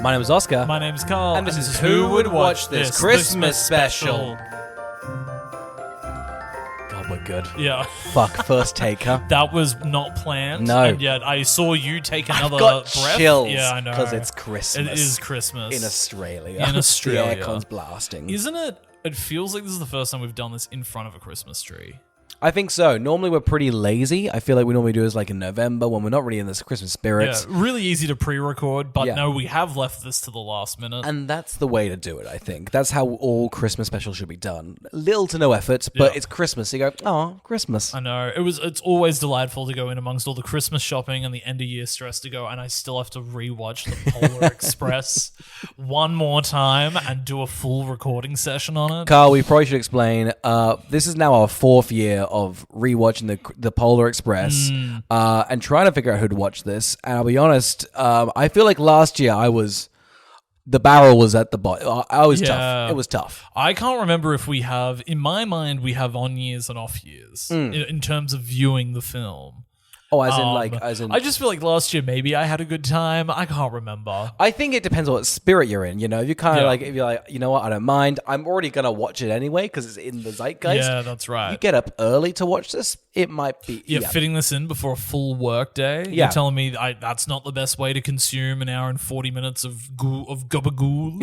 My name is Oscar. My name's Carl. And this is Who Would Watch This Christmas Special. God, we're good. Yeah. Fuck, first take, huh? That was not planned. No. And yet I saw you take another I've got breath. chills. Yeah, I know. Because it's Christmas. It is Christmas. In Australia. In Australia. The aircon's blasting. Isn't it? It feels like this is the first time we've done this in front of a Christmas tree. I think so. Normally we're pretty lazy. I feel like we normally do this like in November when we're not really in this Christmas spirit. Yeah, really easy to pre-record, but Yeah. no, we have left this to the last minute. And that's the way to do it, I think. That's how all Christmas specials should be done. Little to no effort, but it's Christmas. So you go, oh, Christmas. I know. It's always delightful to go in amongst all the Christmas shopping and the end of year stress to go, and I still have to rewatch the Polar Express one more time and do a full recording session on it. Carl, we probably should explain. This is now our 4th year of rewatching the Polar Express and trying to figure out who to watch this. And I'll be honest, I feel like last year the barrel was at the bottom. I was tough. It was tough. I can't remember if we have, in my mind, we have on years and off years in terms of viewing the film. Oh, as in I just feel like last year maybe I had a good time. I can't remember. I think it depends on what spirit you're in. You know, if you kind of like, if you're like, you know what, I don't mind. I'm already gonna watch it anyway because it's in the zeitgeist. Yeah, that's right. You get up early to watch this. It might be fitting this in before a full work day. Yeah. You're telling me that's not the best way to consume an hour and 40 minutes of gabagool.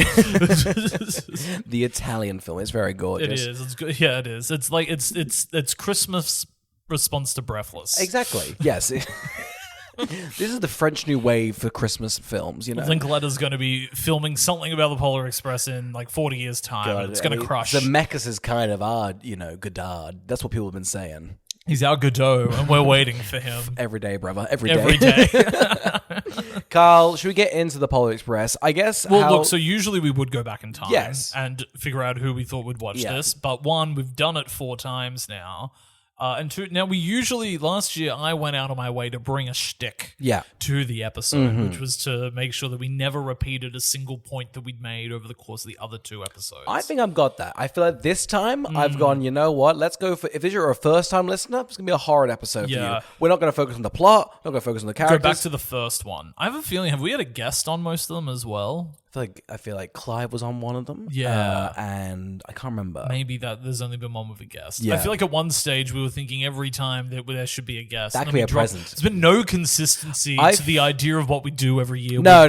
The Italian film is very gorgeous. It is. It's good. Yeah, it is. It's like it's Christmas response to Breathless. Exactly. Yes. This is the French New Wave for Christmas films, you know. Linklater's going to be filming something about the Polar Express in like 40 years' time. God, and it's going to crush. Zemeckis is kind of our, Godard. That's what people have been saying. He's our Godot, and we're waiting for him. Every day, brother. Every day. Every day. Carl, should we get into the Polar Express? I guess. Well, look, so usually we would go back in time and figure out who we thought would watch this. But one, we've done it 4 times now. And 2, now we usually, last year, I went out of my way to bring a shtick to the episode, which was to make sure that we never repeated a single point that we'd made over the course of the other 2 episodes. I think I've got that. I feel like this time I've gone, you know what, let's go for, if you're a first-time lister, it's going to be a horrid episode for you. We're not going to focus on the plot, not going to focus on the characters. Go back to the first one. I have a feeling, have we had a guest on most of them as well? I feel like Clive was on one of them. Yeah. And I can't remember. Maybe that there's only been one with a guest. Yeah. I feel like at one stage we were thinking every time that there should be a guest. That could be a present. There's been no consistency to the idea of what we do every year. No.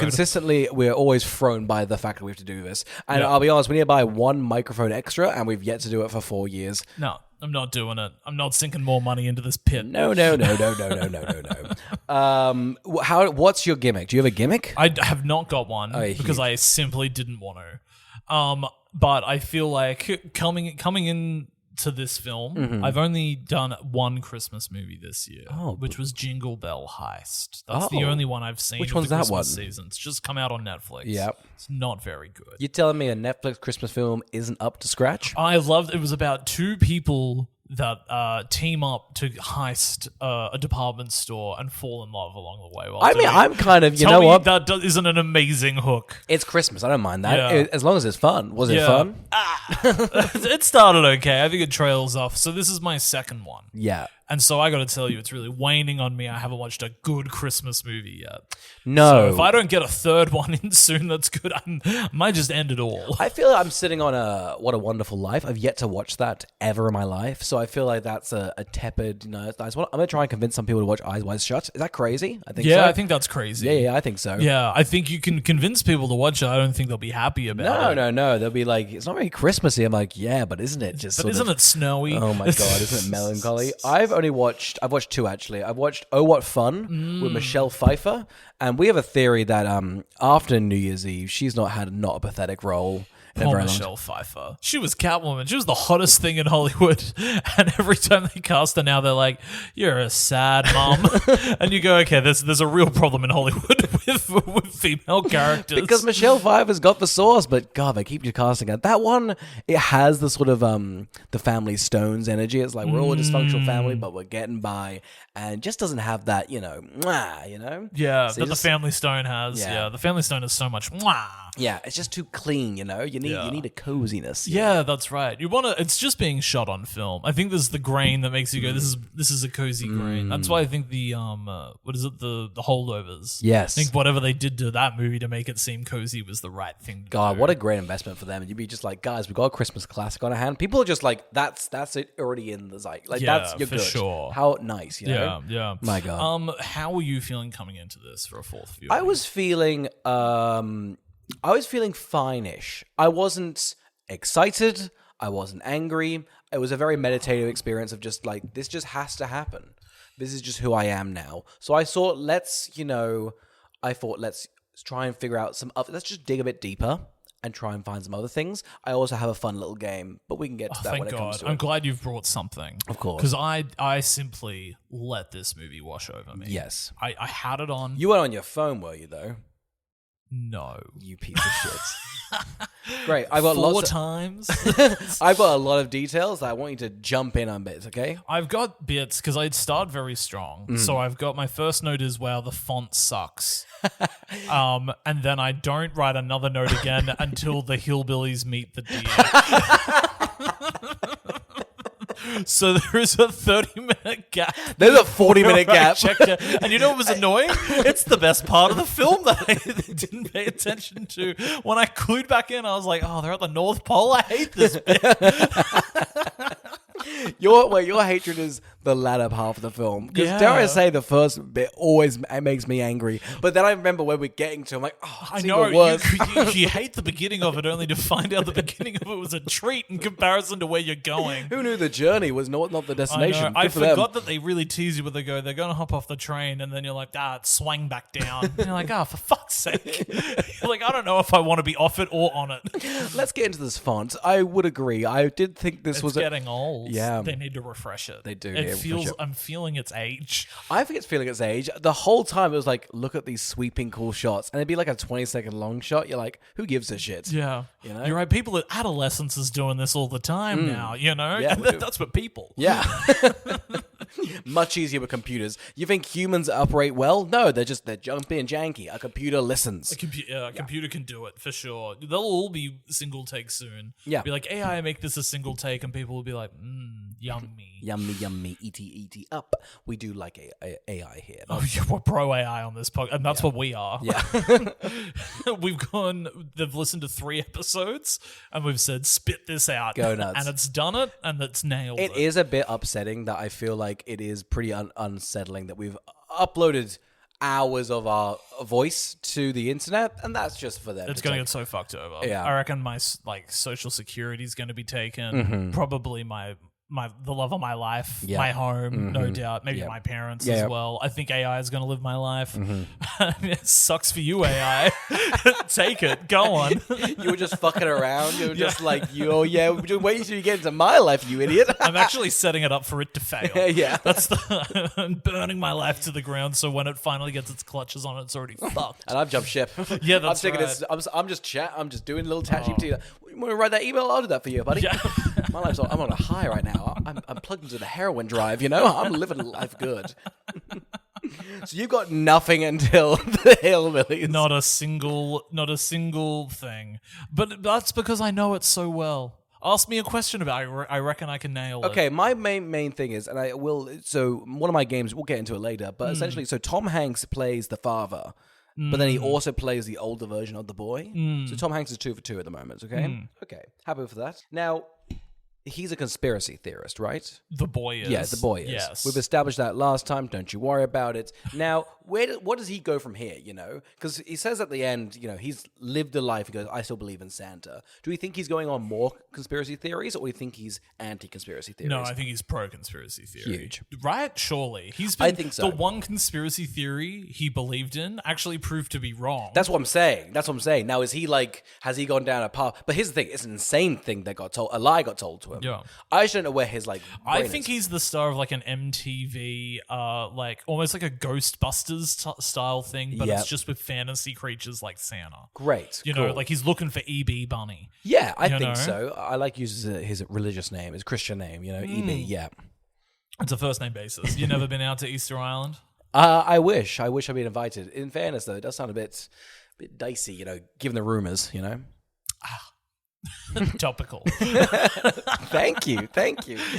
Consistently, we're always thrown by the fact that we have to do this. And I'll be honest, we need to buy 1 microphone extra, and we've yet to do it for 4 years. No. I'm not doing it. I'm not sinking more money into this pit. No. What's your gimmick? Do you have a gimmick? I have not got one because I simply didn't want to. But I feel like coming in to this film, I've only done 1 Christmas movie this year, which was Jingle Bell Heist. That's the only one I've seen. Which one's that one? Season. It's just come out on Netflix. Yep. It's not very good. You're telling me a Netflix Christmas film isn't up to scratch? I loved it. Was about 2 people that team up to heist a department store and fall in love along the way. I'm kind of, Tell me that isn't an amazing hook. It's Christmas. I don't mind that. As long as it's fun. Was it fun? It started okay. I think it trails off. So this is my second one. Yeah. And so I got to tell you, it's really waning on me. I haven't watched a good Christmas movie yet. No. So if I don't get a 3rd one in soon that's good, I might just end it all. I feel like I'm sitting on What a Wonderful Life. I've yet to watch that ever in my life. So I feel like that's a tepid, nice one. I'm going to try and convince some people to watch Eyes Wide Shut. Is that crazy? I think so. Yeah, I think that's crazy. Yeah, I think so. Yeah, I think you can convince people to watch it. I don't think they'll be happy about it. No. They'll be like, it's not very Christmassy. I'm like, yeah, but isn't it just isn't it snowy? Oh my God, isn't it melancholy? I've watched 2 actually. I've watched Oh What Fun with Michelle Pfeiffer, and we have a theory that after New Year's Eve, she's not a pathetic role. Poor Michelle Pfeiffer. She was Catwoman. She was the hottest thing in Hollywood. And every time they cast her now, they're like, you're a sad mom. And you go, okay, there's a real problem in Hollywood with female characters. Because Michelle Pfeiffer's got the sauce, but God, they keep casting her. That one, it has the sort of the Family Stones energy. It's like we're all a dysfunctional family, but we're getting by. And just doesn't have that, mwah, Yeah, so that the Family Stone has. Yeah, the Family Stone is so much mwah. Yeah, it's just too clean, You need a coziness. Yeah, that's right. You want to. It's just being shot on film. I think there's the grain that makes you go, This is a cozy grain." That's why I think the what is it, the Holdovers? Yes. I think whatever they did to that movie to make it seem cozy was the right thing. God, what a great investment for them. You'd be just like, guys, we've got a Christmas classic on our hand. People are just like, that's it already in the zeit. Like you're for good. Sure. How nice, you know? Yeah. My God. How were you feeling coming into this for a fourth viewing? I was feeling fine-ish. I wasn't excited. I wasn't angry. It was a very meditative experience of just like, this just has to happen. This is just who I am now. So I thought, let's try and figure out let's just dig a bit deeper and try and find some other things. I also have a fun little game, but we can get to that when it comes to it. I'm glad you've brought something. Of course. Because I simply let this movie wash over me. Yes. I had it on. You weren't on your phone, were you, though? No. You piece of shit. Great. I've got Four times. I've got a lot of details that I want you to jump in on bits, okay? I've got bits because I'd start very strong. So I've got my first note is, wow, the font sucks. And then I don't write another note again until the hillbillies meet the deer. So there is a 30-minute gap. There's a 40-minute gap. And you know what was annoying? It's the best part of the film that I didn't pay attention to. When I clued back in, I was like, oh, they're at the North Pole? I hate this bit. Your hatred is the latter half of the film. Because dare I say, the first bit always makes me angry. But then I remember when we're getting to, I'm like, oh, it's even worse. You hate the beginning of it only to find out the beginning of it was a treat in comparison to where you're going. Who knew the journey was not the destination? I forgot that they really tease you with they're going to hop off the train, and then you're like, it swung back down. And you're like, for fuck's sake. You're like, I don't know if I want to be off it or on it. Let's get into this font. I would agree. I did think this was getting old. Yeah. They need to refresh it. They do. I'm feeling its age. I think it's feeling its age. The whole time it was like, look at these sweeping cool shots. And it'd be like a 20-second long shot. You're like, who gives a shit? Yeah. You know? You're right. People at adolescence is doing this all the time now, you know? Yeah, that's what people. Yeah. Much easier with computers. You think humans operate well? No, they're jumpy and janky. A computer listens. A computer can do it for sure. They'll all be single takes soon. Yeah. Be like, AI, make this a single take, and people will be like, yummy. Yummy, yummy, E.T. up. We do like AI here. We're pro AI on this podcast, and that's what we are. Yeah. They've listened to 3 episodes, and we've said, spit this out. Go nuts. And it's done it, and it's nailed it. It is a bit upsetting that I feel like it is pretty unsettling that we've uploaded hours of our voice to the internet, and that's just for them. It's going to get so fucked over. Yeah. I reckon my social security is going to be taken. Probably the love of my life, my home, no doubt. Maybe my parents as well. I think AI is going to live my life. It sucks for you, AI. Take it. Go on. You were just fucking around. You were just like, wait until you get into my life, you idiot. I'm actually setting it up for it to fail. Yeah. I'm burning my life to the ground, so when it finally gets its clutches on it, it's already fucked. And I've jumped ship. Yeah, that's I'm right. I'm just doing a little chat GPT. You want to write that email? I'll do that for you, buddy. Yeah. I'm on a high right now. I'm plugged into the heroin drive, you know? I'm living life good. So you got nothing until the hillbillies. Not a single thing. But that's because I know it so well. Ask me a question about it. I reckon I can nail it. Okay, my main thing is, and I will, so one of my games, we'll get into it later, but essentially, so Tom Hanks plays the father, but then he also plays the older version of the boy. So Tom Hanks is 2 for 2 at the moment, okay? Okay, happy for that. Now, he's a conspiracy theorist, right? The boy is. Yeah, the boy is. Yes. We've established that last time. Don't you worry about it. Now, what does he go from here, you know? Because he says at the end, you know, he's lived a life. He goes, I still believe in Santa. Do we think he's going on more conspiracy theories, or do we think he's anti-conspiracy theories? No, I think he's pro-conspiracy theory. Huge. Right? Surely. I think so. The one conspiracy theory he believed in actually proved to be wrong. That's what I'm saying. Now, has he gone down a path? But here's the thing. It's an insane thing that a lie got told to him. Yeah. I just don't know where his, I think he's the star of, an MTV, almost like a Ghostbusters style thing, but it's just with fantasy creatures like Santa. Great. You know, he's looking for E.B. Bunny. Yeah, I think so. I like using his religious name, his Christian name, you know, E.B., yeah. It's a first name basis. You never been out to Easter Island? I wish I'd been invited. In fairness, though, it does sound a bit dicey, you know, given the rumors, you know. Topical. Thank you.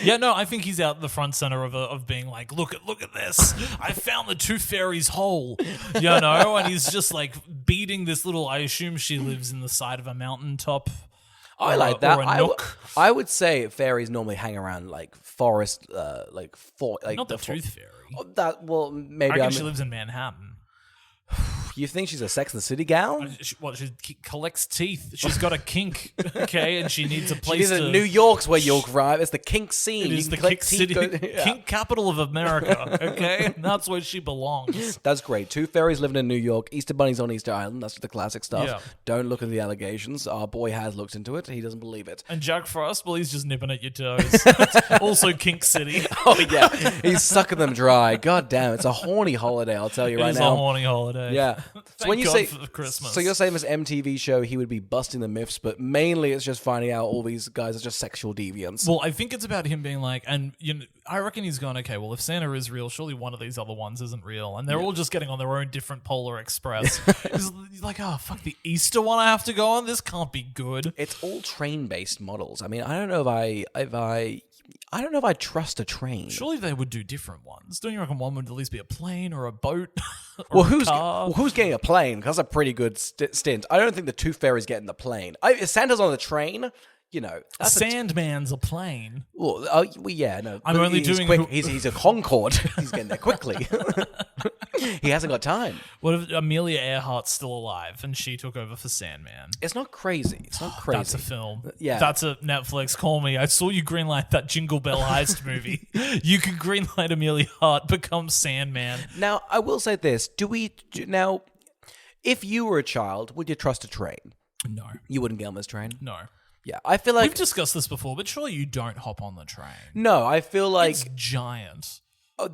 Yeah, no, I think he's out the front center of being like, look at this. I found the tooth fairy's hole, and he's just like beating this little. I assume she lives in the side of a mountaintop. I like that. Nook. I would say fairies normally hang around like forest, Not the tooth fairy. Maybe I reckon she lives in Manhattan. You think she's a Sex and the City gal? She collects teeth. She's got a kink, okay, and she needs a place. She's in New York's where you'll arrive. It's the kink scene. It is the kink city, kink capital of America, okay? That's where she belongs. That's great. Two fairies living in New York. Easter bunnies on Easter Island. That's the classic stuff. Yeah. Don't look at the allegations. Our boy has looked into it. He doesn't believe it. And Jack Frost, well, he's just nipping at your toes. Also kink city. Oh, yeah. He's sucking them dry. God damn. It's a horny holiday, I'll tell you right now. It is a horny holiday. Yeah. So when you God say for Christmas. So you're saying this MTV show, he would be busting the myths, but mainly it's just finding out all these guys are just sexual deviants. Well, I think it's about him being like, and I reckon he's gone, okay, well, if Santa is real, surely one of these other ones isn't real. And they're all just getting on their own different Polar Express. He's like, oh, fuck, the Easter one I have to go on? This can't be good. It's all train-based models. I mean, I don't know if I trust a train. Surely they would do different ones. Don't you reckon one would at least be a plane or a boat? Who's getting a plane? That's a pretty good stint. I don't think the Tooth Fairy's getting the plane. If Santa's on the train, that's Sandman's a plane. Well, yeah, no. I'm only doing. Quick. He's a Concorde. He's getting there quickly. He hasn't got time. What if Amelia Earhart's still alive and she took over for Sandman? It's not crazy. That's a film. Yeah. That's a Netflix. Call me. I saw you greenlight that Jingle Bell Heist movie. You could greenlight Amelia Earhart become Sandman. Now, I will say this. If you were a child, would you trust a train? No. You wouldn't get on this train? No. Yeah, I feel like... We've discussed this before, but surely you don't hop on the train. No, I feel like... It's giant. Oh,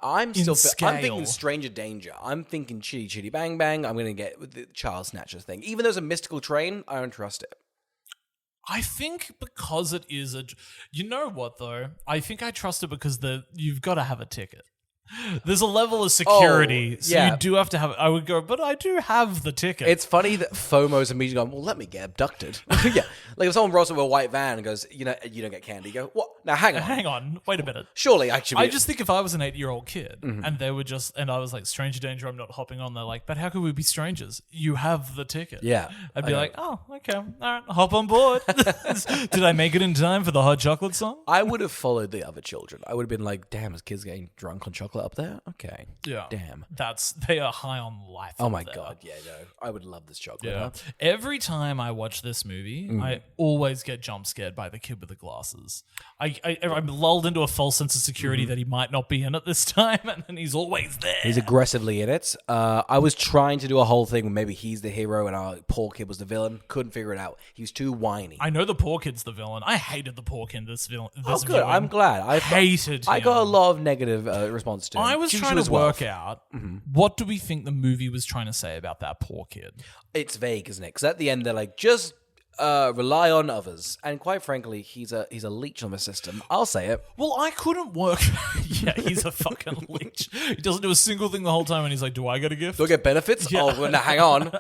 I'm thinking Stranger Danger. I'm thinking Chitty Chitty Bang Bang. I'm going to get with the Child Snatcher thing. Even though it's a mystical train, I don't trust it. I think because it is a... You know what, though? I think I trust it because you've got to have a ticket. There's a level of security, so you do have to have... I would go, but I do have the ticket. It's funny that FOMO's immediately going, well, let me get abducted. Yeah. Like if someone rolls up with a white van and goes, you don't get candy, you go, what? Now, hang on. Hang on. Wait a minute. Surely, actually... I just think if I was an 8-year-old kid and they were just... And I was like, stranger danger, I'm not hopping on. They're like, but how could we be strangers? You have the ticket. Yeah. I'd be like, oh, okay. All right. Hop on board. Did I make it in time for the hot chocolate song? I would have followed the other children. I would have been like, damn, this kid's getting drunk on chocolate up there? Okay. Yeah. Damn. They are high on life. Oh my God. Yeah, no. I would love this chocolate. Yeah. Huh? Every time I watch this movie, I always get jump scared by the kid with the glasses. I'm lulled into a false sense of security that he might not be in at this time, and then he's always there. He's aggressively in it. I was trying to do a whole thing where maybe he's the hero and our poor kid was the villain. Couldn't figure it out. He was too whiny. I know the poor kid's the villain. I hated the poor kid in this villain. Good. Villain. I'm glad. I hated him. I got a lot of negative response to him. I was trying to work out what do we think the movie was trying to say about that poor kid? It's vague, isn't it? Because at the end they're like, just rely on others. And quite frankly, he's a leech on the system. I'll say it. Well, I couldn't work. Yeah, he's a fucking leech. He doesn't do a single thing the whole time, and he's like, "Do I get a gift? Do I get benefits?" Yeah. Oh, well, no, hang on.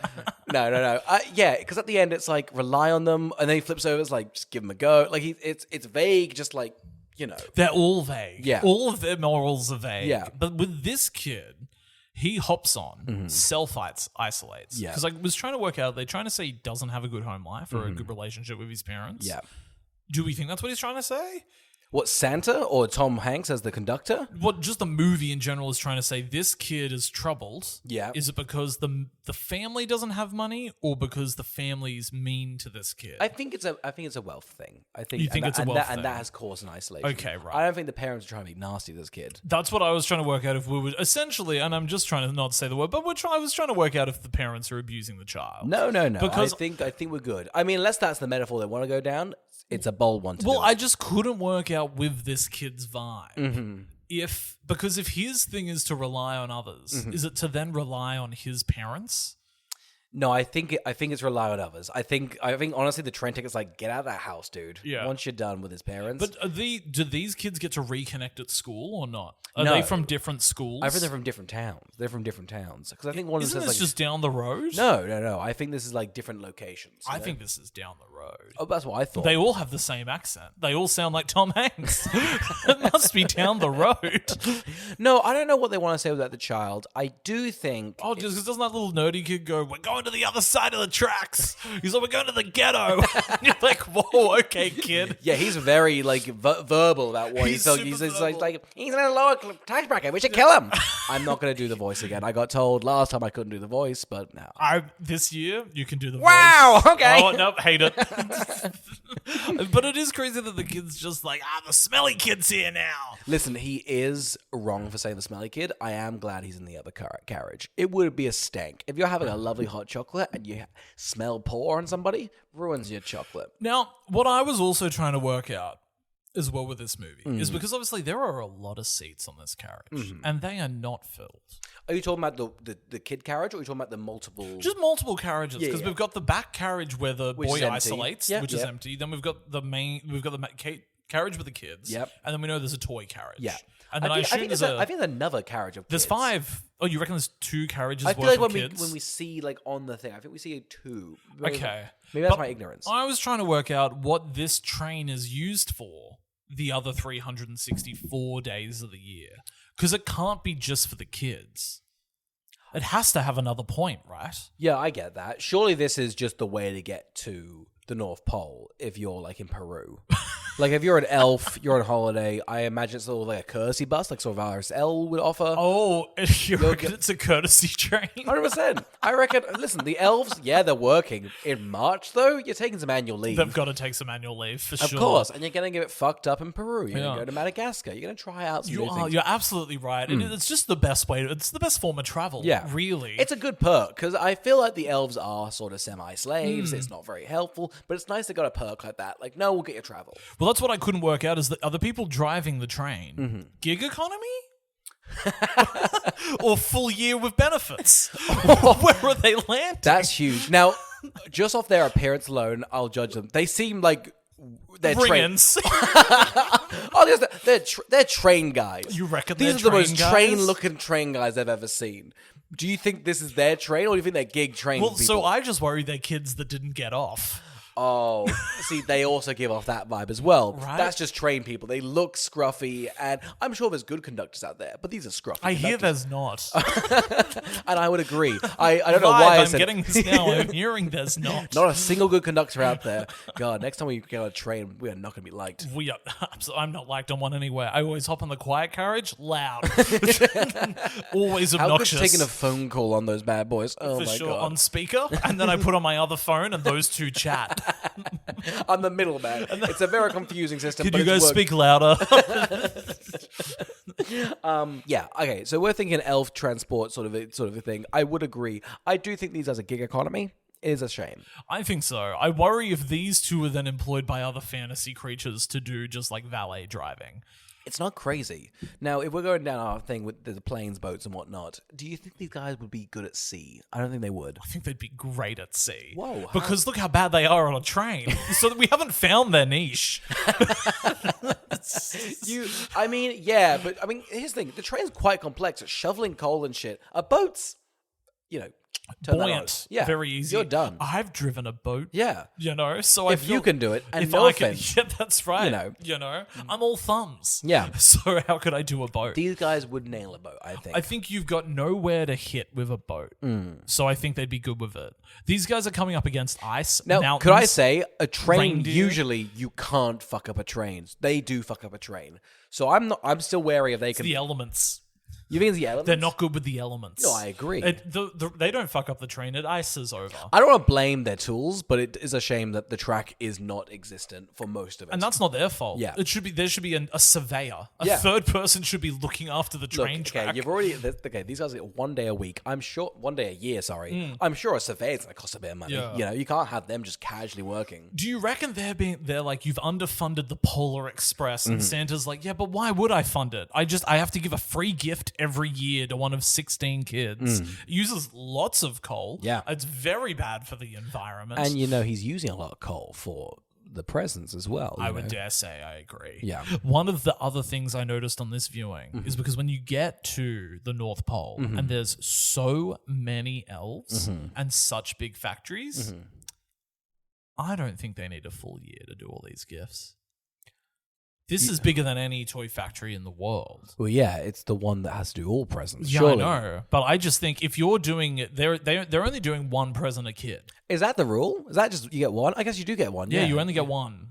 No. Yeah, because at the end it's like rely on them, and then he flips over. It's like just give them a go. Like it's vague, just like they're all vague. Yeah, all of their morals are vague. Yeah, but with this kid, he hops on, self-isolates. Yeah. Because I was trying to work out, they're trying to say he doesn't have a good home life or a good relationship with his parents. Yeah. Do we think that's what he's trying to say? What, Santa or Tom Hanks as the conductor? What just the movie in general is trying to say, this kid is troubled. Yeah. Is it because the family doesn't have money or because the family's mean to this kid? I think it's a wealth thing. You think it's a wealth thing? And that has caused an isolation. Okay, right. I don't think the parents are trying to be nasty to this kid. That's what I was trying to work out if we were essentially, and I'm just trying to not say the word, but I was trying to work out if the parents are abusing the child. No. Because I think we're good. I mean, unless that's the metaphor they want to go down, it's a bold one to do. Well, I just couldn't work out with this kid's vibe. Because if his thing is to rely on others, is it to then rely on his parents? No, I think it's rely on others. I think honestly the train ticket's like, get out of that house, dude. Yeah. Once you're done with his parents. But do these kids get to reconnect at school or not? Are No. they from different schools? I think they're from different towns. Because I think one of Isn't them this says just down the road? No. I think this is like different locations. I think this is down the road. Oh, that's what I thought. They all have the same accent. They all sound like Tom Hanks. It must be down the road. No, I don't know what they want to say about the child. I do think. Oh, just because doesn't that little nerdy kid go, "We're going to the other side of the tracks"? He's like, "We're going to the ghetto." You're like, "Whoa, okay, kid." Yeah, he's very like verbal about what he's super he's verbal. like he's in a lower tax bracket. We should kill him. I'm not going to do the voice again. I got told last time I couldn't do the voice, but now. This year you can do the Wow, voice. okay. Oh nope, hate it. But it is crazy that the kid's just like, the smelly kid's here now. Listen, he is wrong for saying the smelly kid. I am glad he's in the other carriage. It would be a stank. If you're having a lovely hot chocolate and you smell pour on somebody, ruins your chocolate. Now, what I was also trying to work out as well with this movie is because obviously there are a lot of seats on this carriage and they are not filled. Are you talking about the kid carriage or are you talking about the multiple? Just multiple carriages because we've got the back carriage where the Which boy is empty. isolates, Yep, which is yep. empty. Then we've got the carriage with the kids. Yep. And then we know there's a toy carriage. Yeah. And then I assume there's I think there's another carriage of there's kids. 5. Oh, you reckon there's 2 carriages I feel worth like of kids? when we see like on the thing, I think we see 2. Okay. Maybe that's But my ignorance. I was trying to work out what this train is used for the other 364 days of the year. Because it can't be just for the kids. It has to have another point, right? Yeah, I get that. Surely this is just the way to get to the North Pole if you're like in Peru. Like if you're an elf, you're on holiday, I imagine it's sort of like a courtesy bus, like sort of RSL would offer. Oh, you reckon it's a courtesy train? 100%. I reckon, listen, the elves, yeah, they're working. In March, though, you're taking some annual leave. They've got to take some annual leave, for Of sure. course. And you're going to get it fucked up in Peru. You're going Yeah. to go to Madagascar. You're going to try out some new things. You're absolutely right. It's just the best way. It's the best form of travel, Yeah. really. It's a good perk because I feel like the elves are sort of semi-slaves. It's not very helpful, but it's nice they got a perk like that. Like, no, we'll get you travel. Well, that's what I couldn't work out is that are the people driving the train gig economy? Or full year with benefits? Where are they landing? That's huge. Now, just off their appearance alone, I'll judge them. They seem like they're trained. Ring-ins. Oh, they're train guys. You reckon these they're are the most train guys? train-looking train guys I've ever seen. Do you think this is their train, or do you think they're gig train Well, people? so I just worry they're kids that didn't get off. Oh, see, they also give off that vibe as well. Right. That's just train people. They look scruffy, and I'm sure there's good conductors out there, but these are scruffy. I hear conductors. there's not. And I would agree. I don't know why I I'm said getting this now. I'm hearing there's not. not a single good conductor out there. God, next time we get on a train, we are not going to be liked. I'm not liked on one anywhere. I always hop on the quiet carriage, loud. Always How obnoxious. good's taking a phone call on those bad boys? Oh for my sure, God. on speaker, and then I put on my other phone, and those two chat. I'm the middleman. It's a very confusing system. Could but you it's guys worked. speak louder? Yeah. Okay. So we're thinking elf transport sort of a thing. I would agree. I do think these guys are gig economy. It is a shame. I think so. I worry if these two are then employed by other fantasy creatures to do just like valet driving. It's not crazy. Now, if we're going down our thing with the planes, boats, and whatnot, do you think these guys would be good at sea? I don't think they would. I think they'd be great at sea. Whoa, Because look how bad they are on a train. So that we haven't found their niche. Yeah, but here's the thing. The train's quite complex. It's shoveling coal and shit. Boats, turn that on. Buoyant. Yeah, Very easy. You're done. I've driven a boat. Yeah. So I If feel you can do it, and if no I can, offense. yeah, that's right. You I'm all thumbs. Yeah. So how could I do a boat? These guys would nail a boat, I think. I think you've got nowhere to hit with a boat. So I think they'd be good with it. These guys are coming up against ice, Now, mountains. could I say, a train, reindeer. usually you can't fuck up a train. They do fuck up a train. So I'm still wary if they can. the elements? You think it's the elements? They're not good with the elements. No, I agree. They don't fuck up the train. It ices over. I don't want to blame their tools, but it is a shame that the track is not existent for most of it. And that's not their fault. Yeah. There should be a surveyor. A Yeah. third person should be looking after the Look, train track. okay, you've already these guys get 1 day a week. I'm sure 1 day a year. Sorry, I'm sure a surveyor's gonna cost a bit of money. Yeah. You can't have them just casually working. Do you reckon they're like, you've underfunded the Polar Express Mm-hmm. and Santa's like, yeah, but why would I fund it? I have to give a free gift every year to one of 16 kids. It uses lots of coal. Yeah. It's very bad for the environment. And he's using a lot of coal for the presents as well. I would dare say I agree. Yeah. One of the other things I noticed on this viewing is because when you get to the North Pole and there's so many elves and such big factories, I don't think they need a full year to do all these gifts. This is bigger than any toy factory in the world. Well, yeah, it's the one that has to do all presents. Yeah, surely. I know. But I just think if you're doing it, they're only doing one present a kid. Is that the rule? Is that just you get one? I guess you do get one. Yeah, Yeah, you only get one.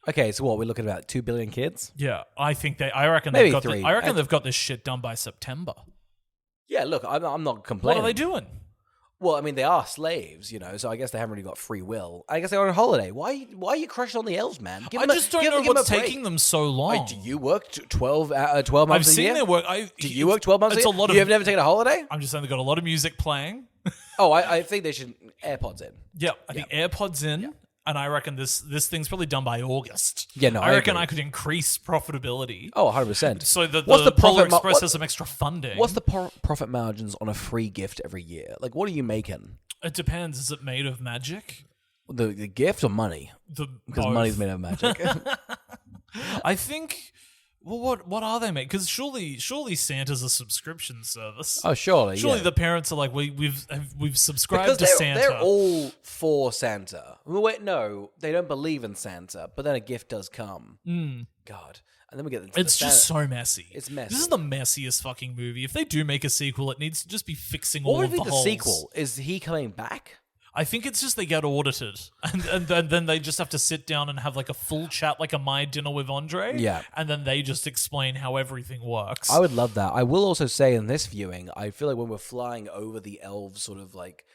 Okay, so what, we're looking at about 2 billion kids? Yeah, I reckon Maybe they've got 3. they've got this shit done by September. Yeah, look, I'm not What complaining. are they doing? Well, I mean, they are slaves, so I guess they haven't really got free will. I guess they're on holiday. Why are you crushing on the elves, man? I just don't know what's taking them so long. Do you work 12 months a year? I've seen their work. Do you work 12 months a year? It's a lot of. You have never taken a holiday? I'm just saying they've got a lot of music playing. Oh, I think they should AirPods in. Yeah, I think AirPods in, and I reckon this thing's probably done by August. Yeah, no, I reckon agree. I could increase profitability. Oh, 100%. So the What's the Polar profit Express has some extra funding. What's the profit margins on a free gift every year? Like, what are you making? It depends. Is it made of magic? The gift or money? Because Both. money's made of magic. I think. Well, what are they making? Because surely Santa's a subscription service. Oh, surely. Surely yeah. the parents are like, we've subscribed Because to Santa. they're all for Santa. Well, wait, no, they don't believe in Santa, but then a gift does come. God. And then we get It's just so messy. It's messy. This is the messiest fucking movie. If they do make a sequel, it needs to just be fixing all What of would the be the holes. sequel? Is he coming back? I think it's just they get audited, and then they just have to sit down and have like a full chat, like a My Dinner with Andre. Yeah. And then they just explain how everything works. I would love that. I will also say in this viewing, I feel like when we're flying over the elves' sort of like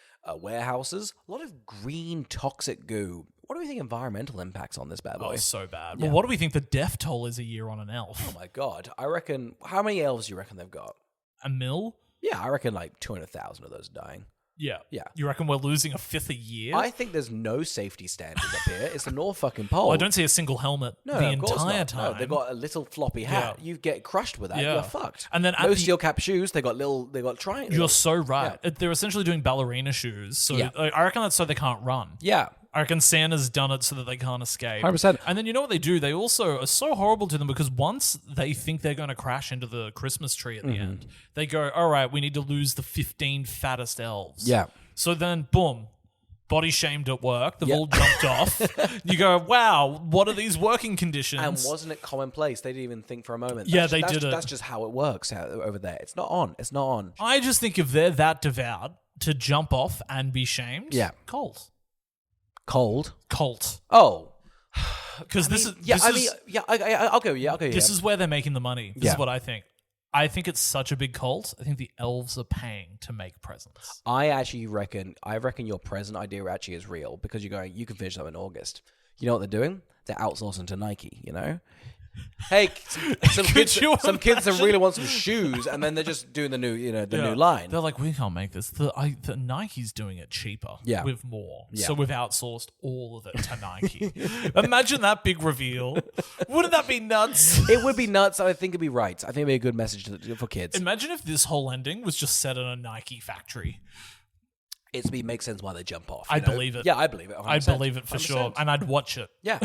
warehouses, a lot of green toxic goo. What do we think environmental impacts on this bad boy? Oh, so bad. Yeah. Well, what do we think the death toll is a year on an elf? Oh my god! I reckon. How many elves do you reckon they've got? A mil? Yeah, I reckon like 200,000 of those are dying. Yeah. Yeah. You reckon we're losing a fifth a year? I think there's no safety standards up here. It's the North fucking Pole. Well, I don't see a single helmet No, the of course entire not. time. No, they've got a little floppy hat. Yeah. You get crushed with that. Yeah. You're fucked. And then at no the- steel cap shoes. They got triangles. You're so right. They're essentially doing ballerina shoes. So Yeah. I reckon that's so they can't run. Yeah. I reckon Santa's done it so that they can't escape. 100%. And then you know what they do? They also are so horrible to them because once they think they're going to crash into the Christmas tree at the end, they go, all right, we need to lose the 15 fattest elves. Yeah. So then, boom, body shamed at work. They've all jumped off. You go, wow, what are these working conditions? And wasn't it commonplace? They didn't even think for a moment. Yeah, they did it. That's just how it works over there. It's not on. It's not on. I just think if they're that devout to jump off and be shamed, Yeah. Colt. Cult. Oh. Because this is... Yeah, this is- I'll go. Yeah, okay. This is where they're making the money. This Yeah. is what I think. I think it's such a big cult. I think the elves are paying to make presents. I reckon your present idea actually is real because you're going, you can finish them in August. You know what they're doing? They're outsourcing to Nike, Hey, some kids that really want some shoes, and then they're just doing the new, new line. They're like, we can't make this. The Nike's doing it cheaper. Yeah. With more. Yeah. So we've outsourced all of it to Nike. Imagine that big reveal. Wouldn't that be nuts? It would be nuts. I think it'd be right. I think it'd be a good message for kids. Imagine if this whole ending was just set in a Nike factory. It makes sense why they jump off. I believe it. Yeah, I believe it. 100%. I believe it for sure. And I'd watch it. Yeah.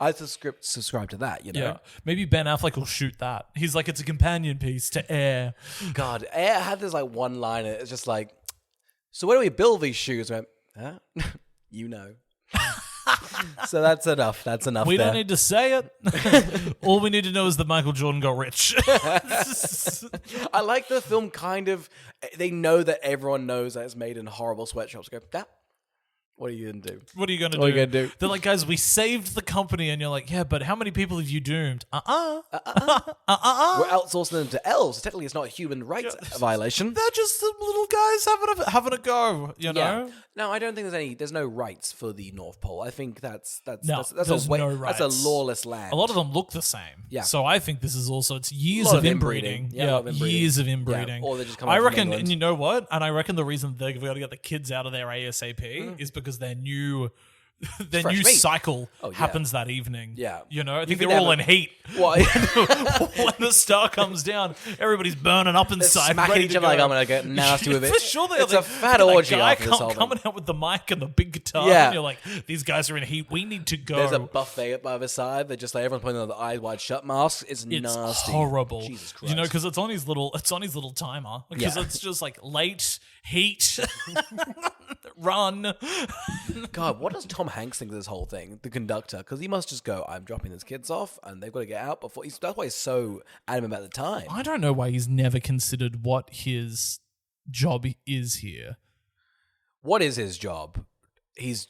I subscribe to that, Yeah. Maybe Ben Affleck will shoot that. He's like, it's a companion piece to Air. God, Air had this like one line. It's just like, so where do we build these shoes? I went, huh? So that's enough. That's enough. We there. don't need to say it. All we need to know is that Michael Jordan got rich. I like the film kind of, they know that everyone knows that it's made in horrible sweatshops. Go, what are you going to do? What are you going to do? What are you gonna do? They're like, guys, we saved the company. And you're like, yeah, but how many people have you doomed? We're outsourcing them to elves. Technically, it's not a human rights violation. They're just some little guys having a go, you know? Yeah. No, I don't think there's no rights for the North Pole. I think that's there's a no rights. That's a lawless land. A lot of them look the same. Yeah. So I think this is also, it's years lot of of inbreeding. inbreeding. Yeah, a lot of inbreeding. Years of Yeah, inbreeding. or they're just coming I from reckon, England. and you know what? And I reckon the reason they've got to get the kids out of there ASAP is because their new their fresh new meat. cycle Oh, yeah. happens that evening. Yeah. You know, I You think can they're all have in heat. What? When the star comes down, everybody's burning up inside. Smacking ready each to other like go. I'm going to get nasty with it. For sure, It's a fat orgy after this whole thing. coming out with the mic and the big guitar. Yeah. And you're like, these guys are in heat. We need to go. There's a buffet by the side. They're just like everyone's putting on the eyes wide shut masks. It's nasty. Horrible. Jesus Christ. You know, because it's on his little timer. Because Yeah. it's just like late heat, run. God, what does Tom Hanks think of this whole thing? The conductor, because he must just go, I'm dropping these kids off, and they've got to get out before. That's why he's so adamant about the time. I don't know why he's never considered what his job is here. What is his job? He's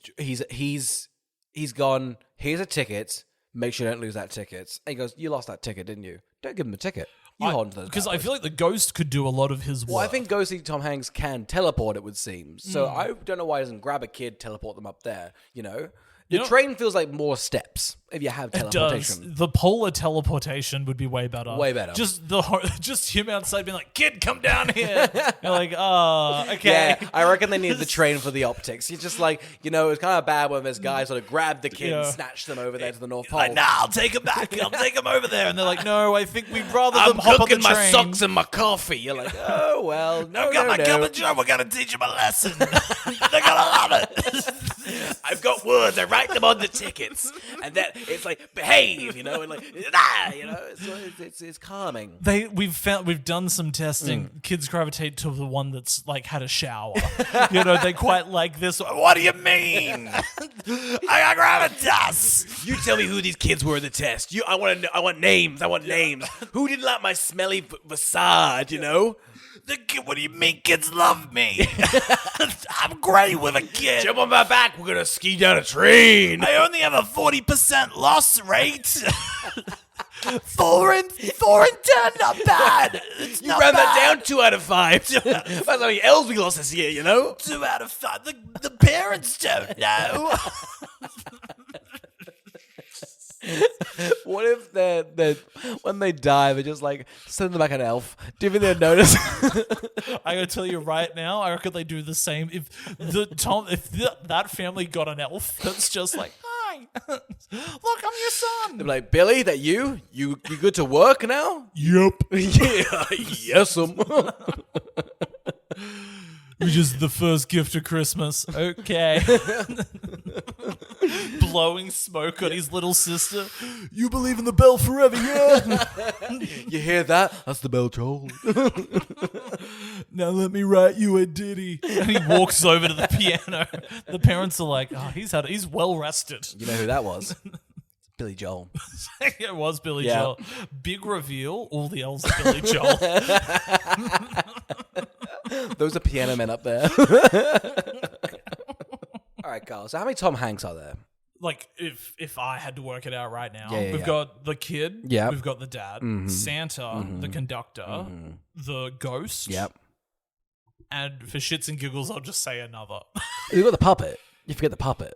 gone. Here's a ticket. Make sure you don't lose that ticket. And he goes, you lost that ticket, didn't you? Don't give him a ticket. You hold on to those. Because I feel like the ghost could do a lot of his work. Well, I think Ghosty Tom Hanks can teleport, it would seem. So I don't know why he doesn't grab a kid, teleport them up there, you know? The train feels like more steps if you have teleportation. It does. The polar teleportation would be way better. Way better. Just him outside being like, kid, come down here. You're like, oh, okay. Yeah, I reckon they need the train for the optics. It's just like, you know, it's kind of bad when this guy sort of grabbed the kid and snatched them over there to the North Pole. Like, nah, I'll take him back. I'll take him over there. And they're like, no, I think we'd rather them hop on the train. I'm cooking my socks and my coffee. You're like, oh, well, no, I've got my cup of joe. We're going to teach them a lesson. They're going to love it. I've got words. I write them on the tickets, and that it's like behave, you know, and like you know, it's calming. We've done some testing. Kids gravitate to the one that's like had a shower. You know, they quite like this. What do you mean? I got gravitas. You tell me who these kids were in the test. I want names. I want names. Who didn't like my smelly facade? You know. What do you mean kids love me? I'm great with a kid. Jump on my back. We're going to ski down a train. I only have a 40% loss rate. 4 and 10, not bad. It's You not ran bad. that down 2 out of 5. That's how many L's we lost this year, you know? 2 out of 5. The parents don't know. What if they're when they die, they just like send them back an elf? Do you think they'd notice? I gotta tell you right now, I reckon they do the same. If that family got an elf that's just like, hi, look, I'm your son. They're like, Billy, that you good to work now? Yep. Yeah, yes, Which is the first gift of Christmas. Okay. Blowing smoke on his little sister. You believe in the bell forever, yeah? You hear that? That's the bell toll. Now let me write you a ditty. And he walks over to the piano. The parents are like, oh, he's well rested. You know who that was? Billy Joel. It was Billy Yeah. Joel. Big reveal, all the elves are Billy Joel. Those are piano men up there. All right, Carl. So how many Tom Hanks are there? Like, if I had to work it out right now, Yeah. we've got the kid, Yep. we've got the dad, Santa, the conductor, the ghost, Yep. and for shits and giggles, I'll just say another. You've got the puppet. You forget the puppet.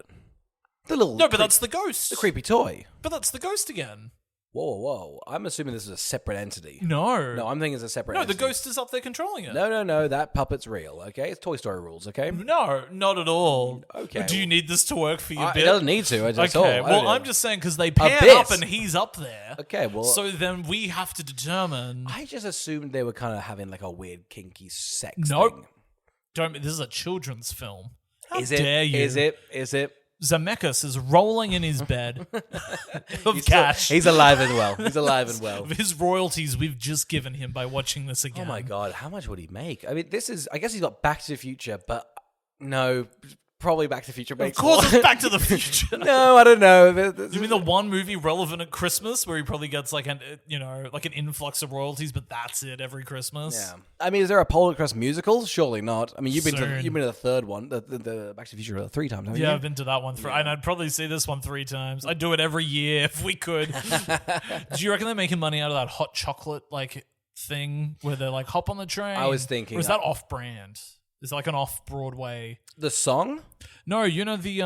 The little No, but that's the ghost. the creepy toy. But that's the ghost again. Whoa. I'm assuming this is a separate entity. No. No, I'm thinking it's a separate No, entity. the ghost is up there controlling it. No. That puppet's real, okay? It's Toy Story rules, okay? No, not at all. Okay. Do you need this to work for your It bit? doesn't need to. I just Okay, I well, don't I'm know. just saying because they pan bit. up and he's up there. Okay, well... So then we have to determine. I just assumed they were kind of having like a weird kinky sex Nope. thing. Don't. This is a children's film. How Is it? dare you? Is it? Zemeckis is rolling in his bed of cash. He's alive and well. He's alive and well. Of his royalties we've just given him by watching this again. Oh my God, how much would he make? I mean, I guess he's got Back to the Future, but no, probably Back to the Future Of makes course more. it's Back to the Future. No, I don't know. You mean the one movie relevant at Christmas where he probably gets like an influx of royalties, but that's it every Christmas? Yeah. I mean, is there a Polar Express musical? Surely not. I mean, you've been Soon. to the third one, the Back to the Future 3 times, haven't you? Yeah, I've been to that one and I'd probably see this one 3 times. I'd do it every year if we could. Do you reckon they're making money out of that hot chocolate like thing where they're like hop on the train? I was thinking or is that off-brand? Is it like an off-Broadway? The song? No, you know the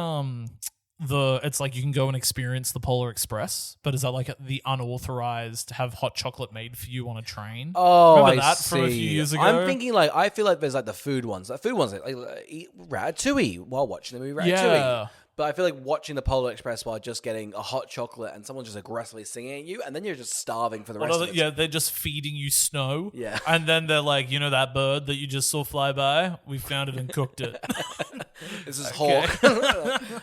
it's like you can go and experience the Polar Express, but is that like the unauthorized have hot chocolate made for you on a train? Oh, remember I that see. from a few years ago? I'm thinking like I feel like there's like the food ones. Like food ones like Ratatouille while watching the movie Ratatouille. Yeah. But I feel like watching the Polar Express while just getting a hot chocolate and someone just aggressively singing at you, and then you're just starving for the rest of it. Yeah, they're just feeding you snow. Yeah. And then they're like, you know that bird that you just saw fly by? We found it and cooked it. This is hawk.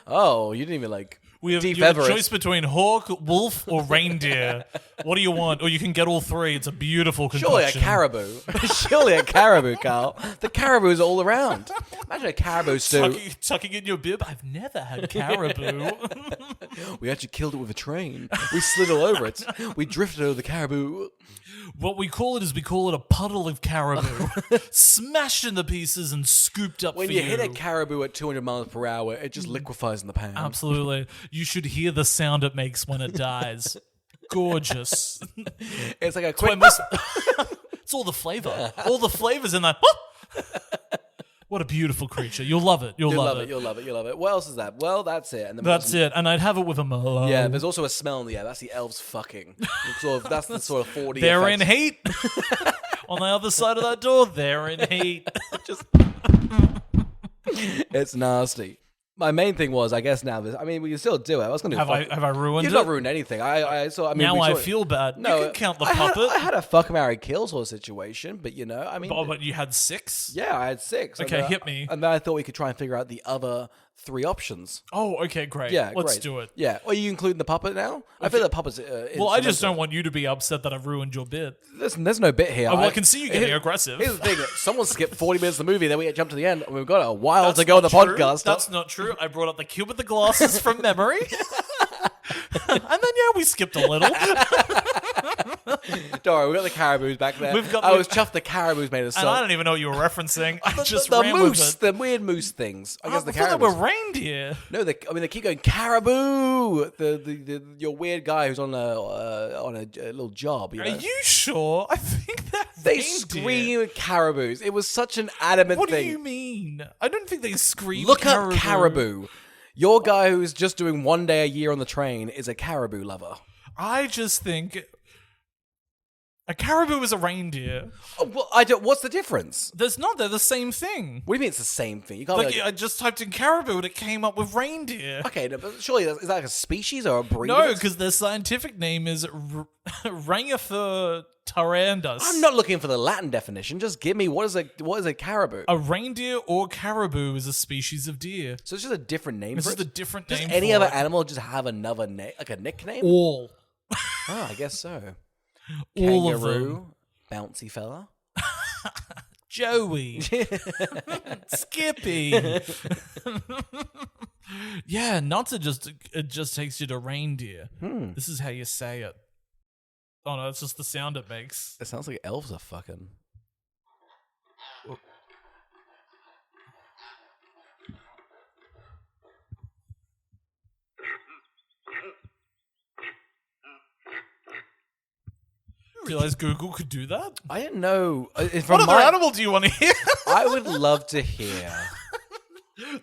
Oh, you didn't even like... You have a choice between hawk, wolf, or reindeer. What do you want? Or you can get all three. It's a beautiful concoction. Surely a caribou. Surely a caribou, Carl. The caribou's all around. Imagine a caribou stew. Tucking in your bib. I've never had caribou. We actually killed it with a train. We slid all over it. We drifted over the caribou. What we call it is a puddle of caribou. Smashed into pieces and scooped up when for you. When you hit a caribou at 200 miles per hour, it just liquefies in the pan. Absolutely. You should hear the sound it makes when it dies. Gorgeous. It's like a quick... It's all the flavor. All the flavors in that. What a beautiful creature. You'll love it. You'll love it. You'll love it. What else is that? Well, that's it. And that's it. And I'd have it with a Merlot. Yeah, there's also a smell in the air. That's the elves fucking. That's the sort of 4D They're effect. in heat. On the other side of that door, they're in heat. It's nasty. My main thing was, I guess now, we can still do it. I was going to have I ruined it? You've not ruined anything. I feel bad. No, you can count the puppet. I had a fuck, marry, kill sort of situation, but But you had 6? Yeah, I had 6. Okay, hit me. And then I thought we could try and figure out the other 3 options. Oh, okay, great. Yeah, let's do it. Yeah. Are you including the puppet now? Okay. I feel the puppet's... well, I just don't want you to be upset that I've ruined your bit. Listen, there's no bit here. I can see you getting aggressive. Here's the thing. Someone skipped 40 minutes of the movie, then we jump to the end, and we've got a while to go on the podcast. That's not true. I brought up the kid with the glasses from memory. And then, we skipped a little. Don't worry, we got the caribous back there. I was chuffed the caribous made us. And I don't even know what you were referencing. I just the ran moose, with it. the weird moose things. I guess the caribous. They were reindeer. No, they keep going caribou. Your weird guy who's on a little job. Are you sure? I think they scream caribous. It was such an adamant thing. What do you mean? I don't think they scream. Look up caribou. Your guy who's just doing 1 day a year on the train is a caribou lover. I just think a caribou is a reindeer. Oh, well, what's the difference? They're the same thing. What do you mean it's the same thing? You can't I just typed in caribou and it came up with reindeer. Okay, no, but surely is that like a species or a breed? No, because their scientific name is Rangitha tarandus. I'm not looking for the Latin definition. Just give me what is a caribou? A reindeer or caribou is a species of deer. So it's just a different name. This is a different name. Does any other animal just have another name, like a nickname? All. Oh, I guess so. All Kangaroo, of them. Bouncy fella. Joey. Skippy. Yeah, it just takes you to reindeer. This is how you say it. Oh no, it's just the sound it makes. It sounds like elves are fucking. Realize Google could do that? I didn't know. What other animal do you want to hear? I would love to hear.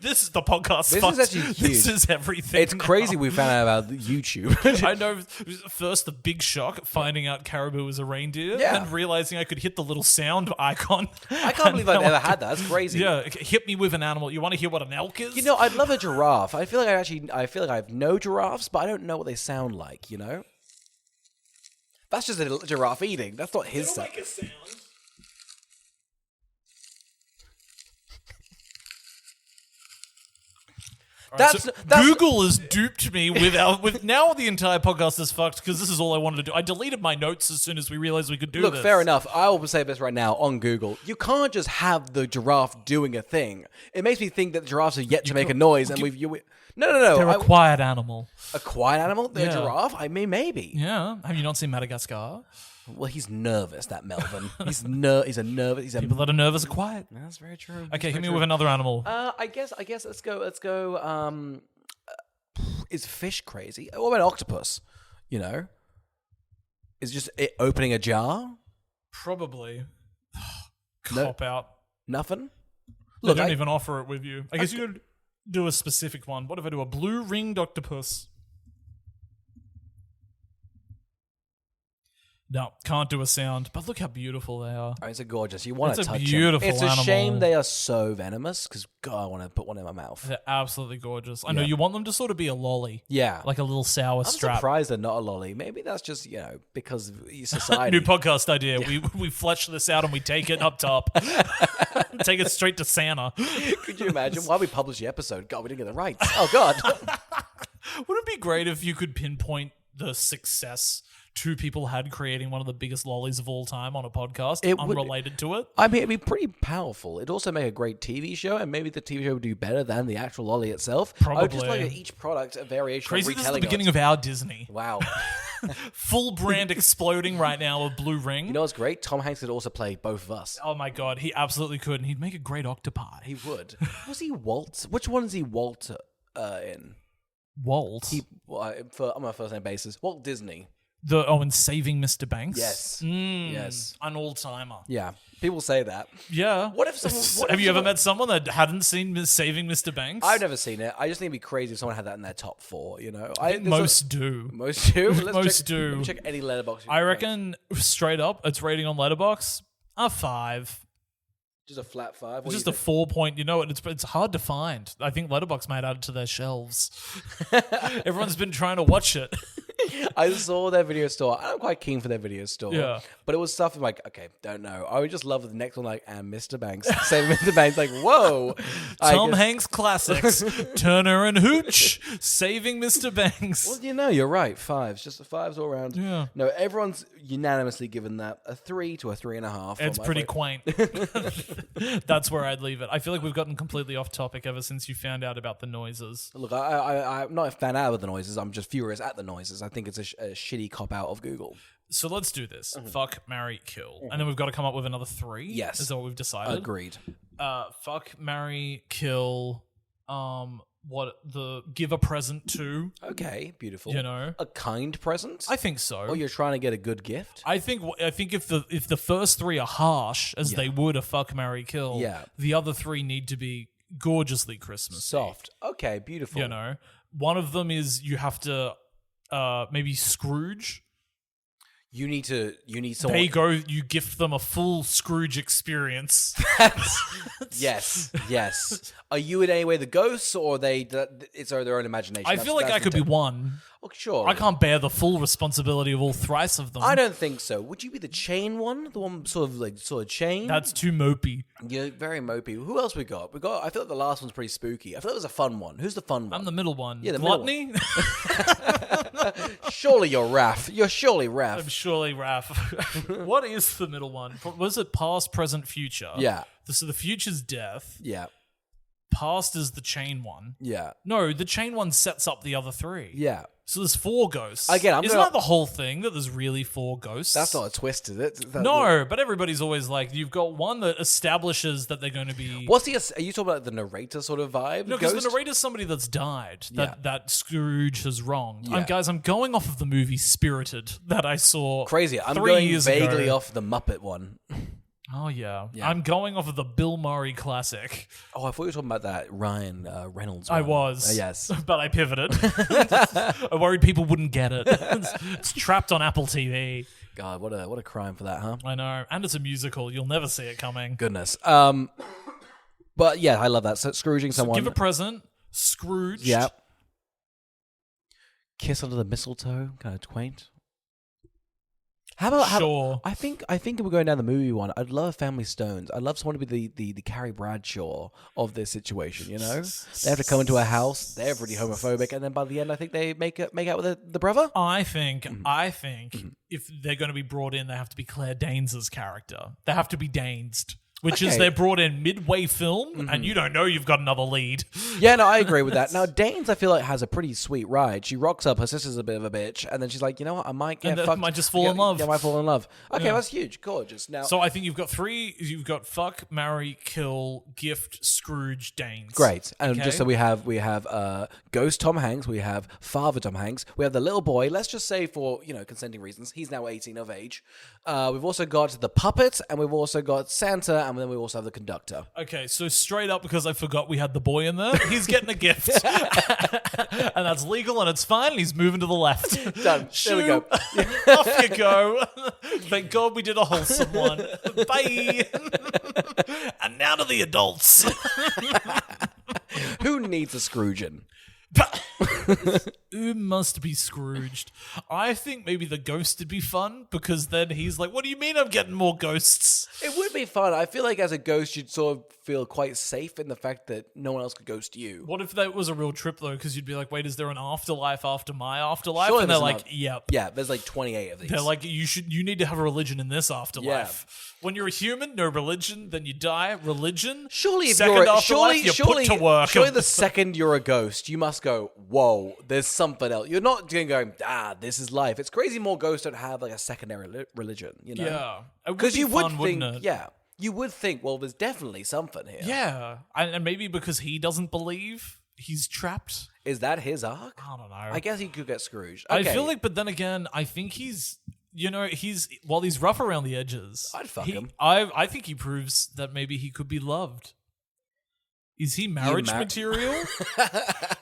This is the podcast. This is actually huge. This is everything. It's crazy we found out about YouTube. I know. First, the big shock finding out caribou was a reindeer, and realizing I could hit the little sound icon. I can't believe I've ever had that. That's crazy. Yeah, hit me with an animal. You want to hear what an elk is? You know, I'd love a giraffe. I feel like I have no giraffes, but I don't know what they sound like. You know. That's just a giraffe eating. That's not his sound. Make a sound. That's Google has duped me with now the entire podcast is fucked because this is all I wanted to do. I deleted my notes as soon as we realized we could do this. Look, fair enough. I will say this right now on Google. You can't just have the giraffe doing a thing. It makes me think that giraffes are yet to make a noise, and No. They're a quiet animal. A quiet animal? They're a giraffe? I mean, maybe. Yeah. Have you not seen Madagascar? Well, he's nervous, that Melvin. He's a nervous. People that are nervous are quiet. That's very true. Okay, hit me with another animal. I guess. Let's go. Is fish crazy? What about octopus? You know, is just it opening a jar? Probably. Cop out. Nothing. Look, I don't even offer it with you. I guess you could do a specific one. What if I do a blue ringed octopus? No, can't do a sound. But look how beautiful they are. Oh, it's a gorgeous. You want to It's a touch beautiful them. It's a animal. shame they are so venomous because, God, I want to put one in my mouth. They're absolutely gorgeous. I know you want them to sort of be a lolly. Yeah. Like a little sour I'm strap. surprised they're not a lolly. Maybe that's just, because of society. New podcast idea. Yeah. We flesh this out and we take it up top. Take it straight to Santa. Could you imagine? Why we publish the episode? God, we didn't get the rights. Oh, God. Wouldn't it be great if you could pinpoint the success two people had creating one of the biggest lollies of all time on a podcast, unrelated to it? I mean, it'd be pretty powerful. It'd also make a great TV show, and maybe the TV show would do better than the actual lolly itself. Probably. I would just like each product a variation Crazy, of this is the retelling beginning of our Disney. Wow. Full brand exploding right now of Blue Ring. You know what's great? Tom Hanks could also play both of us. Oh my God, he absolutely could, and he'd make a great octopi. He would. Was he Walt? Which one is he Walt in? Walt? On a first name basis. Walt Disney. In Saving Mr. Banks? Yes. Yes. An all-timer. Yeah. People say that. Yeah. What if someone... Have you ever met someone that hadn't seen Saving Mr. Banks? I've never seen it. I just think it'd be crazy if someone had that in their top 4, you know? I think most do. Most do? Most do. Let me check any Letterboxd. I reckon, straight up, its rating on Letterboxd, a 5. Just a flat 5? Just a 4 point. You know, it's hard to find. I think Letterboxd might add it to their shelves. Everyone's been trying to watch it. I saw their video store. I'm quite keen for their video store. Yeah. But it was stuff I'm like, okay, don't know. I would just love the next one, like, and Mr. Banks. Saving Mr. Banks, like, whoa. Tom Hanks classics. Turner and Hooch. Saving Mr. Banks. Well, you're right. 5s. Just the 5s all around. Yeah. No, everyone's unanimously given that a 3 to a 3.5. It's pretty quaint. That's where I'd leave it. I feel like we've gotten completely off topic ever since you found out about the noises. Look, I'm not a fan out of the noises. I'm just furious at the noises. I think it's a shitty cop-out of Google. So let's do this. Fuck, marry, kill. And then we've got to come up with another 3. Yes. Is that what we've decided? Agreed. Fuck, marry, kill, give a present to. Okay, beautiful. You know? A kind present? I think so. Or you're trying to get a good gift? I think if the first 3 are harsh, as they would a fuck, marry, kill, the other 3 need to be gorgeously Christmassy. Soft. Okay, beautiful. You know? One of them is you have to maybe Scrooge. You need someone. You gift them a full Scrooge experience. Yes. Are you in any way the ghosts, or it's their own imagination? I feel like I could be one. Oh, sure. I can't bear the full responsibility of all thrice of them. I don't think so. Would you be the chain one? The one sort of chain? That's too mopey. You're very mopey. Who else we got? I feel like the last one's pretty spooky. I feel like it was a fun one. Who's the fun one? I'm the middle one. Yeah, the Gluttony? middle one. Surely you're Raph. You're surely Raph. I'm surely Raph. What is the middle one? Was it past, present, future? Yeah. So the future's death. Yeah. Past is the chain one. Yeah. No, the chain one sets up the other 3. Yeah. So there's 4 ghosts. Again, Isn't that the whole thing, that there's really 4 ghosts? That's not a twist, is it? No, but everybody's always like, you've got one that establishes that they're going to be... Are you talking about the narrator sort of vibe? No, because the narrator's somebody that's died, that Scrooge has wronged. Yeah. I'm going off of the movie Spirited that I saw Crazy. I'm 3 going years vaguely ago. off the Muppet one. Oh, yeah. I'm going off of the Bill Murray classic. Oh, I thought you were talking about that Ryan Reynolds one. I was. Yes. But I pivoted. I worried people wouldn't get it. It's trapped on Apple TV. God, what a crime for that, huh? I know. And it's a musical. You'll never see it coming. Goodness. But yeah, I love that. So Scrooging someone. Give a present. Scrooge. Yeah. Kiss under the mistletoe. Kind of quaint. Sure. I think if we're going down the movie one, I'd love Family Stones. I'd love someone to be the Carrie Bradshaw of this situation, you know? They have to come into a house, they're pretty homophobic, and then by the end I think they make out with the brother. I think if they're going to be brought in, they have to be Claire Danes' character. They have to be Danesed. Which is they're brought in midway film, and you don't know you've got another lead. Yeah, no, I agree with that. Now, Danes, I feel like, has a pretty sweet ride. She rocks up. Her sister's a bit of a bitch, and then she's like, you know what? I might get fucked. Might just fall in love. Yeah, I might fall in love. Okay, that's huge. Gorgeous. Now, so I think you've got 3. You've got fuck, marry, kill, gift, Scrooge, Danes. Great. And just so we have Ghost Tom Hanks. We have Father Tom Hanks. We have the little boy. Let's just say for consenting reasons, he's now 18 of age. We've also got the puppet, and we've also got Santa, and then we also have the conductor. Okay, so straight up, because I forgot we had the boy in there, he's getting a gift. And that's legal and it's fine. And he's moving to the left. Done. There we go. Off you go. Thank God we did a wholesome one. Bye. And now to the adults. Who needs a Scrooging? Who must be Scrooged? I think maybe the ghost would be fun, because then he's like, what do you mean I'm getting more ghosts? It would be fun. I feel like as a ghost, you'd sort of feel quite safe in the fact that no one else could ghost you. What if that was a real trip, though? Because you'd be like, wait, is there an afterlife after my afterlife? Surely And they're there's like, yep. Yeah, there's like 28 of these. They're like, you need to have a religion in this afterlife. Yeah. When you're a human, no religion, then you die. Religion, Surely if second you're afterlife, you're put to work. Surely the second you're a ghost, you must go, whoa, there's something else. You're not going to go, this is life. It's crazy more ghosts don't have like a secondary religion, you know? Yeah. Because you would fun, think, wouldn't it? yeah, you would think, well, there's definitely something here. Yeah. And maybe because he doesn't believe, he's trapped. Is that his arc? I don't know. I guess he could get Scrooged. I Okay. feel like, but then again, I think he's, while he's rough around the edges. I'd fuck him. I think he proves that maybe he could be loved. Is he marriage material?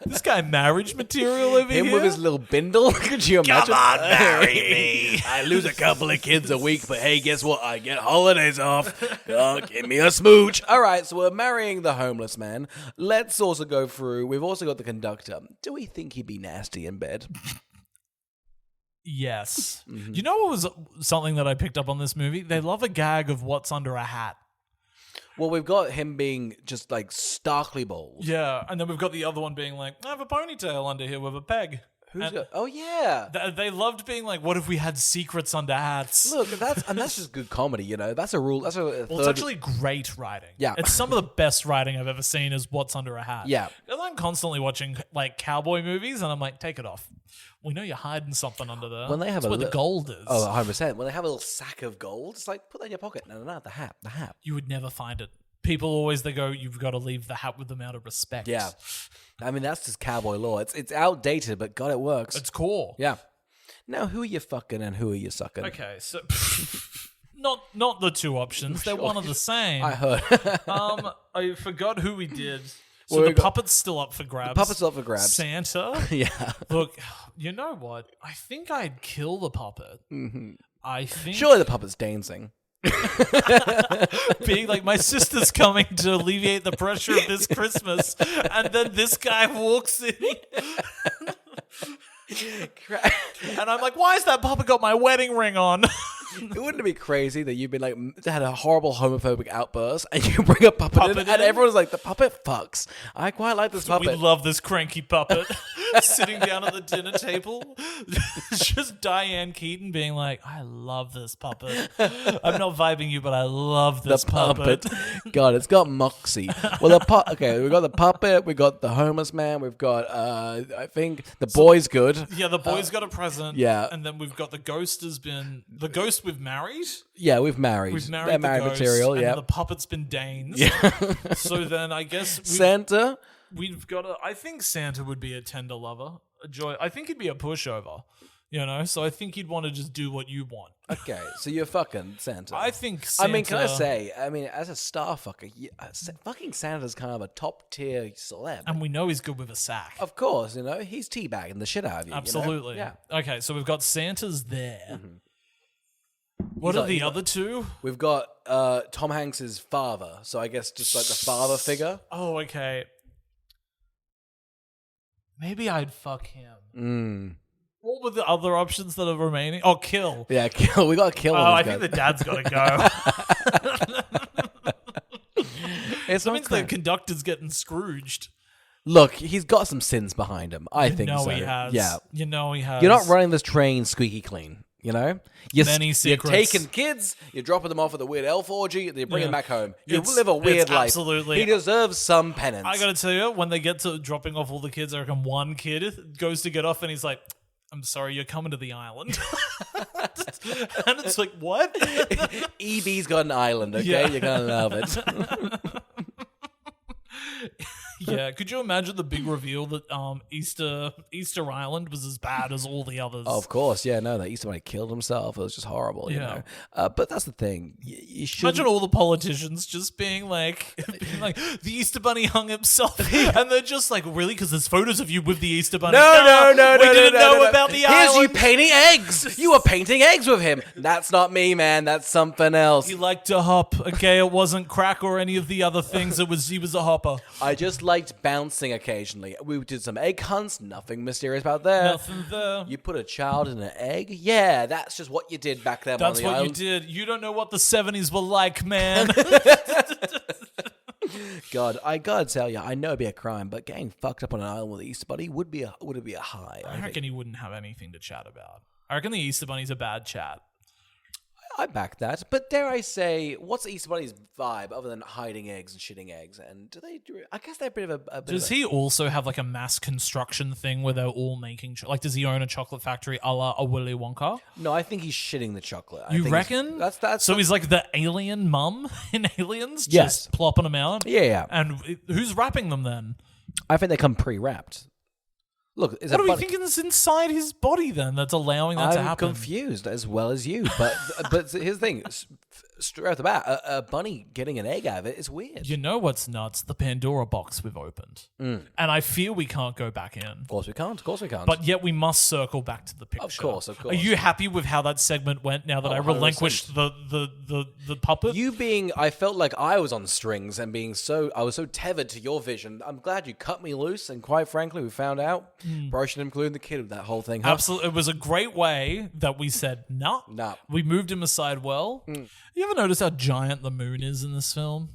This guy marriage material over here? Him with his little bindle? Could you imagine? Come on, marry me. I lose a couple of kids a week, but hey, guess what? I get holidays off. Give me a smooch. All right, so we're marrying the homeless man. Let's also go through. We've also got the conductor. Do we think he'd be nasty in bed? Yes. Mm-hmm. You know what was something that I picked up on this movie? They love a gag of what's under a hat. Well, we've got him being just like starkly bald. Yeah, and then we've got the other one being like, I have a ponytail under here with a peg. Who's got? Oh yeah. They loved being like, what if we had secrets under hats? Look, that's just good comedy, you know. That's a rule. That's it's actually great writing. Yeah, it's some of the best writing I've ever seen. Is what's under a hat. Yeah, because I'm constantly watching like cowboy movies, and I'm like, take it off. We know you're hiding something under there. When they have where the gold is. Oh, 100%. When they have a little sack of gold, it's like, put that in your pocket. No, the hat. You would never find it. People always, they go, you've got to leave the hat with them out of respect. Yeah. I mean, that's just cowboy law. It's outdated, but God, it works. It's core. Yeah. Now, who are you fucking and who are you sucking? Okay, so... not the two options. They're one of the same. I heard. I forgot who we did. So the puppet's still up for grabs. Santa. Yeah. Look, you know what? I think I'd kill the puppet. Mm-hmm. I think... Surely the puppet's dancing. Being like, my sister's coming to alleviate the pressure of this Christmas, and then this guy walks in. And I'm like, why has that puppet got my wedding ring on? Wouldn't it be crazy that you've been like had a horrible homophobic outburst and you bring a puppet in, and everyone's like, the puppet fucks. I quite like this puppet. We love this cranky puppet sitting down at the dinner table. Just Diane Keaton being like, I love this puppet. I'm not vibing you, but I love this puppet. God, it's got moxie. Well, okay, we got the puppet, we got the homeless man, we've got I think the boy's good. Yeah, the boy's got a present. Yeah, and then we've got the ghost the ghost we've married. Yeah, we've married. They're married the ghost, material. Yeah, the puppet's been Danes. Yeah. So then I guess Santa. We've got I think Santa would be a tender lover, a joy. I think he'd be a pushover. You know, so I think he'd want to just do what you want. Okay, so you're fucking Santa. I think Santa... I mean, can I say, as a star fucker, fucking Santa's kind of a top tier celeb. And we know he's good with a sack. Of course, you know, he's teabagging the shit out of you. Absolutely. You know? Yeah. Okay, so we've got Santa's there. Mm-hmm. What are the other two? We've got Tom Hanks's father, so I guess just like the father figure. Oh, okay. Maybe I'd fuck him. What were the other options that are remaining? Oh, kill. Yeah, kill. We got to kill him. Oh, I think the dad's got to go. That means the conductor's getting Scrooged. Look, he's got some sins behind him. I think so. He has. Yeah. You know he has. You're not running this train squeaky clean, you know? Many secrets. You're taking kids, you're dropping them off at the weird elf orgy, you're bringing them back home. You live a weird life. Absolutely. He deserves some penance. I gotta tell you, when they get to dropping off all the kids, I reckon one kid goes to get off and he's like, I'm sorry, you're coming to the island. And it's like, what? EB's got an island, okay? Yeah. You're going to love it. Yeah, could you imagine the big reveal that Easter Island was as bad as all the others? Of course, yeah, no, that Easter Bunny killed himself. It was just horrible, you know. But that's the thing. You should imagine all the politicians just being like, the Easter Bunny hung himself, and they're just like, really? Because there's photos of you with the Easter Bunny. No, we didn't know about the island. Here's you painting eggs. You were painting eggs with him. That's not me, man. That's something else. He liked to hop. Okay, it wasn't crack or any of the other things. He was a hopper. I just liked bouncing occasionally. We did some egg hunts. Nothing mysterious about there. Nothing there. You put a child in an egg? Yeah, that's just what you did back then. That's what island. you did. You don't know what the 70s were like, man. God, I gotta tell you, I know it'd be a crime, but getting fucked up on an island with the Easter Bunny would be a high. I reckon he wouldn't have anything to chat about. I reckon the Easter Bunny's a bad chat. I back that, but dare I say, what's Easter Bunny's vibe other than hiding eggs and shitting eggs? And do they? I guess they're a bit of a. Does he also have like a mass construction thing where they're all making like? Does he own a chocolate factory a la a Willy Wonka? No, I think he's shitting the chocolate. You reckon? That's so he's like the alien mum in Aliens, yes, just plopping them out. Yeah. And who's wrapping them then? I think they come pre-wrapped. Look, what are we thinking is inside his body then that's allowing that to happen? I'm confused as well as you, but here's the thing. Straight off the bat, a bunny getting an egg out of it is weird. You know what's nuts? The Pandora box we've opened. And I feel we can't go back in. Of course we can't. But yet we must circle back to the picture. Of course. Are you happy with how that segment went now that I relinquished the puppet? I felt like I was on strings and I was so tethered to your vision. I'm glad you cut me loose, and quite frankly, we found out probably should include the kid with that whole thing. Huh? Absolutely. It was a great way that we said, nah. We moved him aside well. You ever notice how giant the moon is in this film?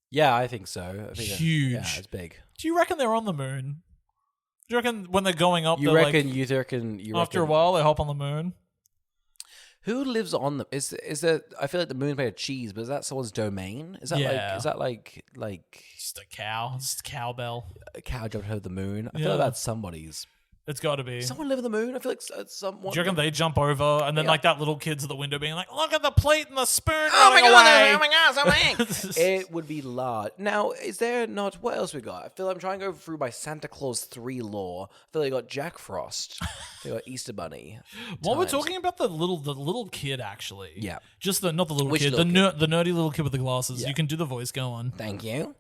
Yeah, I think so. Huge. Yeah, it's big. Do you reckon they're on the moon? Do you reckon when they're going up, you reckon after a while they hop on the moon? Who lives on the? Is there? I feel like the moon's made of cheese, but is that someone's domain? Is that like just a cow? Just a cowbell. A cow jumped over the moon. I feel like that's somebody's. It's got to be. Someone live on the moon? I feel like someone... Do you reckon they jump over and then like that little kid's at the window being like, look at the plate and the spoon oh my God, something. It would be large. Now, is there not... What else we got? I feel I'm trying to go through my Santa Claus 3 lore. I feel like got Jack Frost. They got Easter Bunny. Well, we're talking about the little kid, actually. Yeah. Just not the little Which kid, little the nerdy little kid with the glasses. Yeah. You can do the voice, go on. Thank you.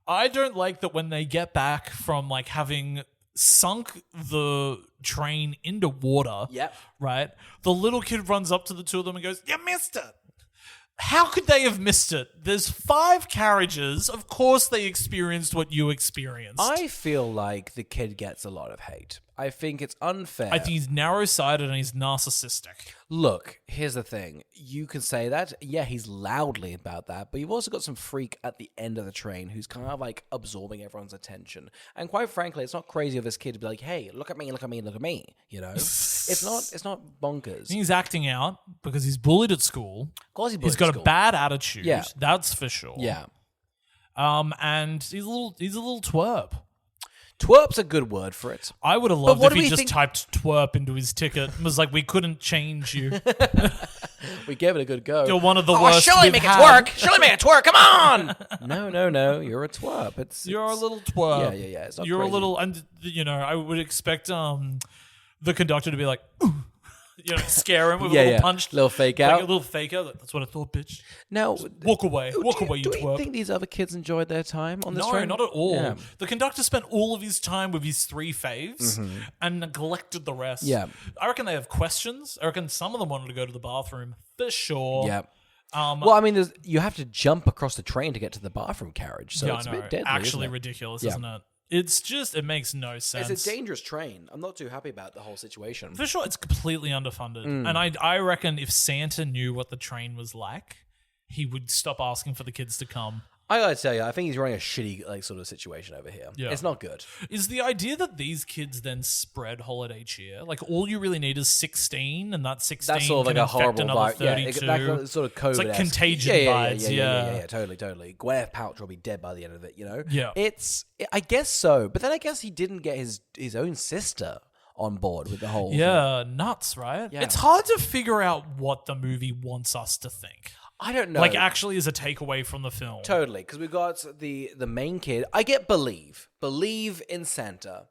I don't like that when they get back from like having sunk the train into water. Yep. Right? The little kid runs up to the two of them and goes, "You missed it." How could they have missed it? There's 5 carriages. Of course they experienced what you experienced. I feel like the kid gets a lot of hate. I think it's unfair. I think he's narrow-sighted and he's narcissistic. Look, here's the thing. You can say that. Yeah, he's loudly about that. But you've also got some freak at the end of the train who's kind of like absorbing everyone's attention. And quite frankly, it's not crazy of this kid to be like, hey, look at me, look at me, look at me. You know? It's not bonkers. He's acting out because he's bullied at school. Of course he's got a bad attitude. Yeah. That's for sure. Yeah. And he's a little twerp. Twerp's a good word for it. I would have loved if he just typed twerp into his ticket and was like, we couldn't change you. We gave it a good go. You're one of the worst. Surely make it twerk. Surely make it twerk. Come on. No. You're a twerp. You're a little twerp. Yeah. It's not You're crazy. a little, and I would expect the conductor to be like, ooh. Scare him with a little punch. Little fake like out. a little fake out. That's what I thought, bitch. Now, just walk away. Walk away, you twerp. Do you think these other kids enjoyed their time on this No, train? not at all. Yeah. The conductor spent all of his time with his 3 faves and neglected the rest. Yeah. I reckon they have questions. I reckon some of them wanted to go to the bathroom for sure. Yeah. Well, I mean, you have to jump across the train to get to the bathroom carriage, so it's a bit deadly. Actually ridiculous, isn't it? It's just, it makes no sense. It's a dangerous train. I'm not too happy about the whole situation. For sure, it's completely underfunded. And I reckon if Santa knew what the train was like, he would stop asking for the kids to come. I gotta tell you, I think he's running a shitty sort of situation over here. Yeah. It's not good. Is the idea that these kids then spread holiday cheer? Like, all you really need is 16, and that 16 that's sort of like a horrible vibe. 32. Yeah, that sort of COVID. It's like contagion vibes. Yeah, totally. Gwyneth Paltrow will be dead by the end of it, you know? Yeah. I guess so. But then I guess he didn't get his own sister on board with the whole thing. Nuts, right? Yeah. It's hard to figure out what the movie wants us to think. I don't know. Like, actually is a takeaway from the film. Totally, because we've got the main kid. I get believe in Santa.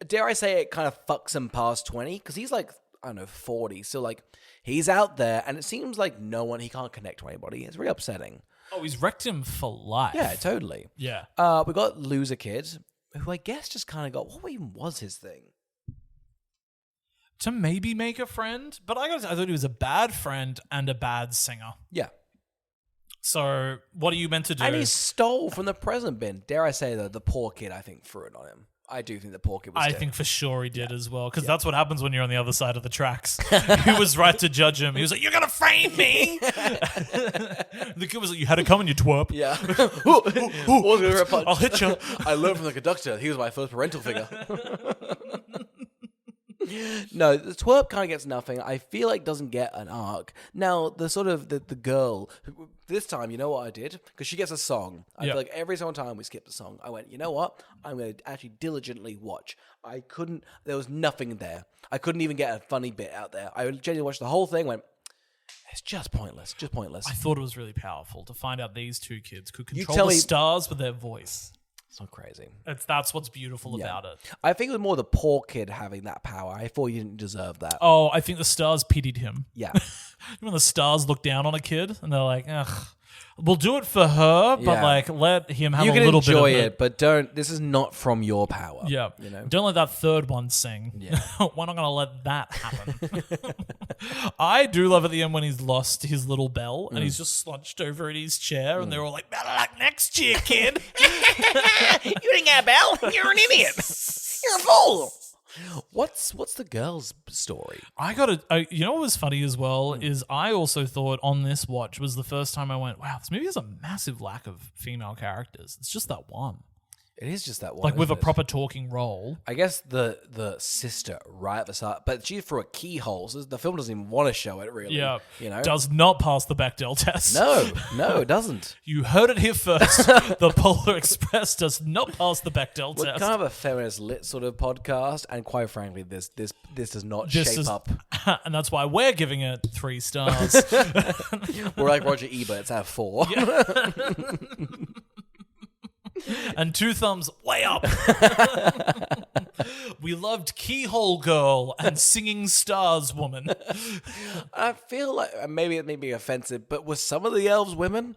Dare I say it kind of fucks him past 20, because he's like, I don't know, 40. So like, he's out there, and it seems like he can't connect to anybody. It's really upsetting. Oh, he's wrecked him for life. Yeah, totally. Yeah. We got Loser Kid, who I guess just kind of got, what even was his thing? To maybe make a friend, but I thought he was a bad friend and a bad singer. Yeah. So, what are you meant to do? And he stole from the present bin. Dare I say that the poor kid, I think, threw it on him. I do think the poor kid was I think for sure he did as well, because that's what happens when you're on the other side of the tracks. He was right to judge him. He was like, "You're gonna frame me." The kid was like, "You had to come and you twerp." Yeah. I'll hit you. I learned from the conductor. He was my first parental figure. No, the twerp kind of gets nothing. I feel like doesn't get an arc. Now, the sort of the girl, this time, you know what I did? Because she gets a song. I feel like every single time we skipped a song, I went, you know what? I'm going to actually diligently watch. There was nothing there. I couldn't even get a funny bit out there. I genuinely watched the whole thing, went, it's just pointless. I thought it was really powerful to find out these two kids could control the stars with their voice. It's not crazy. That's what's beautiful about it. I think it was more the poor kid having that power. I thought you didn't deserve that. Oh, I think the stars pitied him. Yeah. When the stars look down on a kid and they're like, ugh, we'll do it for her, but like let him have a little bit of it. You can enjoy it, but don't. This is not from your power. Yeah. You know? Don't let that third one sing. Yeah. We're not going to let that happen. I do love at the end when he's lost his little bell and he's just slunched over in his chair and they're all like, better luck next year, kid. You didn't get a bell. You're an idiot. You're a fool. What's the girl's story? You know what was funny as well is I also thought on this watch was the first time I went, wow, this movie has a massive lack of female characters. It's just that one. It is just that one. Like with a proper talking role. I guess the sister right at the start, but she's through a keyhole, so the film doesn't even want to show it really. Yeah. You know? Does not pass the Bechdel test. No, it doesn't. You heard it here first. The Polar Express does not pass the Bechdel test. We're kind of a feminist lit sort of podcast, and quite frankly, this does not shape up. And that's why we're giving it 3 stars. We're like Roger Ebert, it's out of 4. Yeah. And 2 thumbs way up. We loved Keyhole Girl and Singing Stars Woman. I feel like maybe it may be offensive, but were some of the elves women?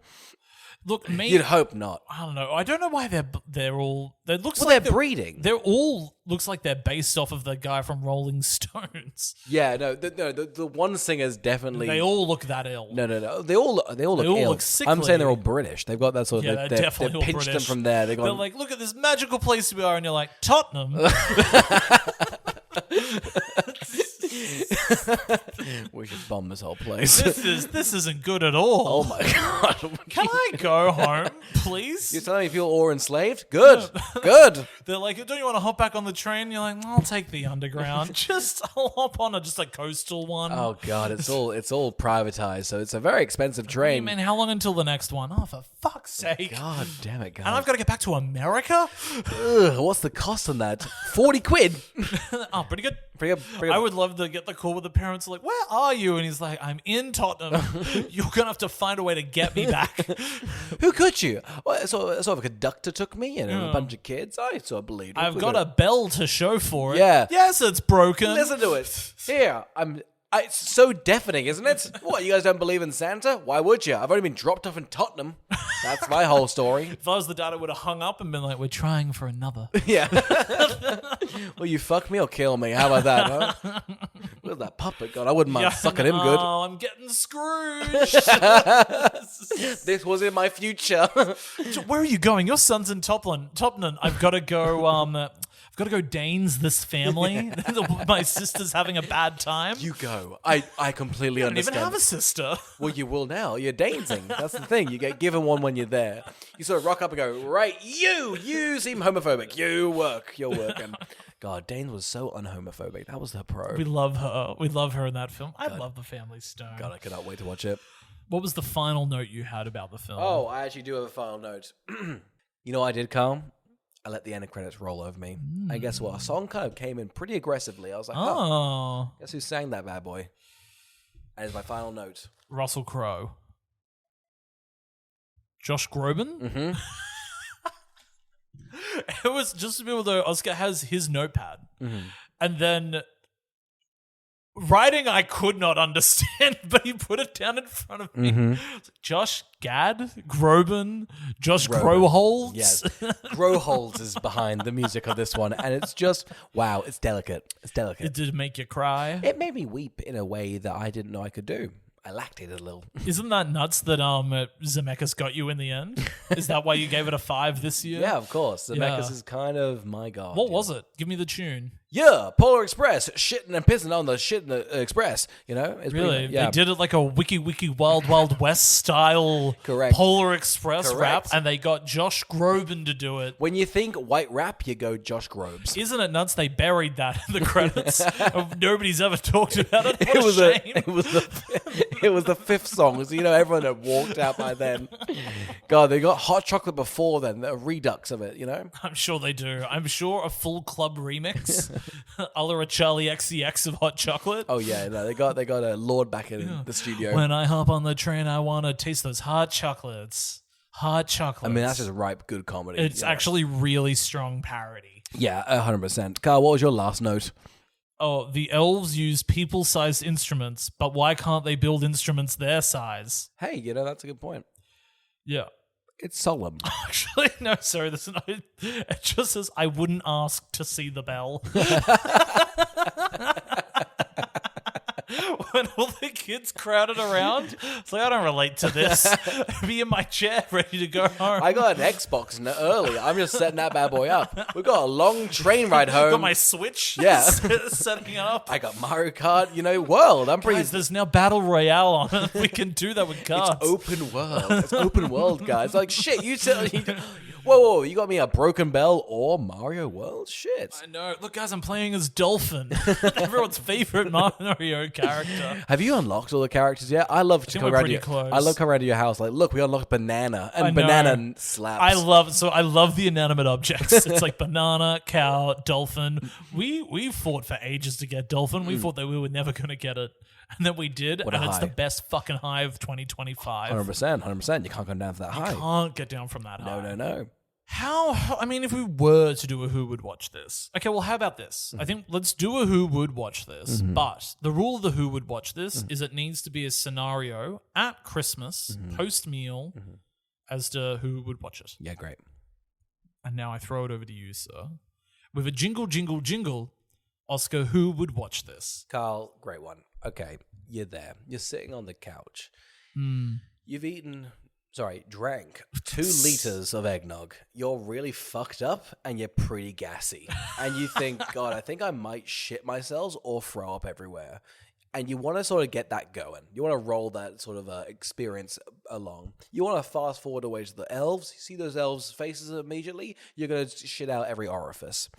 Look, you'd hope not. I don't know. I don't know why they're all. It looks well, like they're breeding. They're all looks like they're based off of the guy from Rolling Stones. Yeah, the one singer's definitely. They all look that ill. No. They all look ill. Sickly. I'm saying they're all British. They've got that sort of. Yeah, they're definitely all pinched British. them from there. They're like, look at this magical place we are, and you're like, Tottenham. We should bomb this whole place. This isn't good at all. Oh my god! Can I go home, please? You're telling me you feel all enslaved? Good, good. They're like, don't you want to hop back on the train? You're like, I'll take the underground. I'll hop on just a coastal one. Oh god, it's all privatized, so it's a very expensive train. Man, how long until the next one? Oh, for fuck's sake! God damn it, guys! And I've got to get back to America. Ugh, what's the cost on that? 40 quid. Oh, pretty good. Pretty good. I would love to get the call with the parents like, where are you? And he's like, I'm in Tottenham. You're going to have to find a way to get me back. Who could you? Well, sort of a conductor took me and a bunch of kids. I sort of believed it. I've got a bell to show for it. Yeah. Yes, it's broken. Listen to it. Here, it's so deafening, isn't it? What, you guys don't believe in Santa? Why would you? I've only been dropped off in Tottenham. That's my whole story. If I was the dad, I would have hung up and been like, we're trying for another. Yeah. Well, you fuck me or kill me. How about that, huh? Where's that puppet gone? I wouldn't mind sucking him good. Oh, I'm getting Scrooged. This was in my future. Where are you going? Your son's in Tottenham. I've got to go... I've got to go Danes this family. My sister's having a bad time. You go. I completely understand. I don't even have a sister. Well, you will now. You're Danesing. That's the thing. You get given one when you're there. You sort of rock up and go, right, you seem homophobic. You work. You're working. God, Danes was so unhomophobic. That was her pro. We love her. We love her in that film. I love The Family Stone. God, I cannot wait to watch it. What was the final note you had about the film? Oh, I actually do have a final note. You know what I did, Carl? I let the end of credits roll over me. And guess what? A song kind of came in pretty aggressively. I was like, oh, guess who sang that bad boy? And it's my final note. Russell Crowe. Josh Groban. Mm-hmm. It was just to be able to. Oscar has his notepad, and then writing I could not understand, but he put it down in front of me. Josh Groban, Josh Growholtz. Yes, Growholtz is behind the music of this one, and it's just wow. It's delicate. It's delicate. It did make you cry. It made me weep in a way that I didn't know I could do. I lactated a little. Isn't that nuts that Zemeckis got you in the end? Is that why you gave it a 5 this year? Yeah, of course. Zemeckis is kind of my god. What was it? Give me the tune. Yeah, Polar Express, shitting and pissing on the shit in the express. You know, it's really, yeah. They did it like a wiki Wild Wild West style Correct. Polar Express rap, and they got Josh Groban to do it. When you think white rap, you go Josh Grobes. Isn't it nuts? They buried that in the credits. Nobody's ever talked about it. What It was a shame. it was the 5th song, so you know everyone had walked out by then. God, they got hot chocolate before then, a redux of it. You know, I'm sure they do. I'm sure a full club remix. A la a Charlie XCX of hot chocolate. Oh yeah, no, they got a Lord back in the studio. When I hop on the train, I want to taste those hot chocolates. Hot chocolates. I mean, that's just ripe good comedy. It's actually really strong parody. Yeah, 100%. Carl, what was your last note? Oh, the elves use people-sized instruments, but why can't they build instruments their size? Hey, you know, that's a good point. Yeah. It's solemn. Actually, no, sorry. It just says, I wouldn't ask to see the bell. When all the kids crowded around, it's like, I don't relate to this. Be in my chair, ready to go home. I got an Xbox early. I'm just setting that bad boy up. We've got a long train ride home. Got my Switch. Yeah. Setting it up. I got Mario Kart, world. I'm pretty... Guys, there's now Battle Royale on it. We can do that with cards. It's open world. It's open world, guys. Like, shit, whoa, you got me a Broken Bell or Mario World? Shit. I know. Look, guys, I'm playing as Dolphin. Everyone's favorite Mario character. Have you unlocked all the characters yet? I love to come around to your house. Like, look, we unlocked Banana, and Banana slaps. I love the inanimate objects. It's like banana, cow, dolphin. We fought for ages to get Dolphin. We thought that we were never going to get it. And then we did, and it's the best fucking high of 2025. 100%. You can't come down for that high. You can't get down from that high. No. If we were to do a Who Would Watch This. Okay, well, how about this? I think let's do a Who Would Watch This, but the rule of the Who Would Watch This is it needs to be a scenario at Christmas, post-meal, as to who would watch it. Yeah, great. And now I throw it over to you, sir. With a jingle, jingle, jingle, Oscar, who would watch this? Carl, great one. Okay, you're there. You're sitting on the couch. You've drank 2 liters of eggnog. You're really fucked up and you're pretty gassy. And you think, God, I think I might shit myself or throw up everywhere. And you want to sort of get that going. You want to roll that sort of experience along. You want to fast forward away to the elves. You see those elves' faces immediately. You're going to shit out every orifice.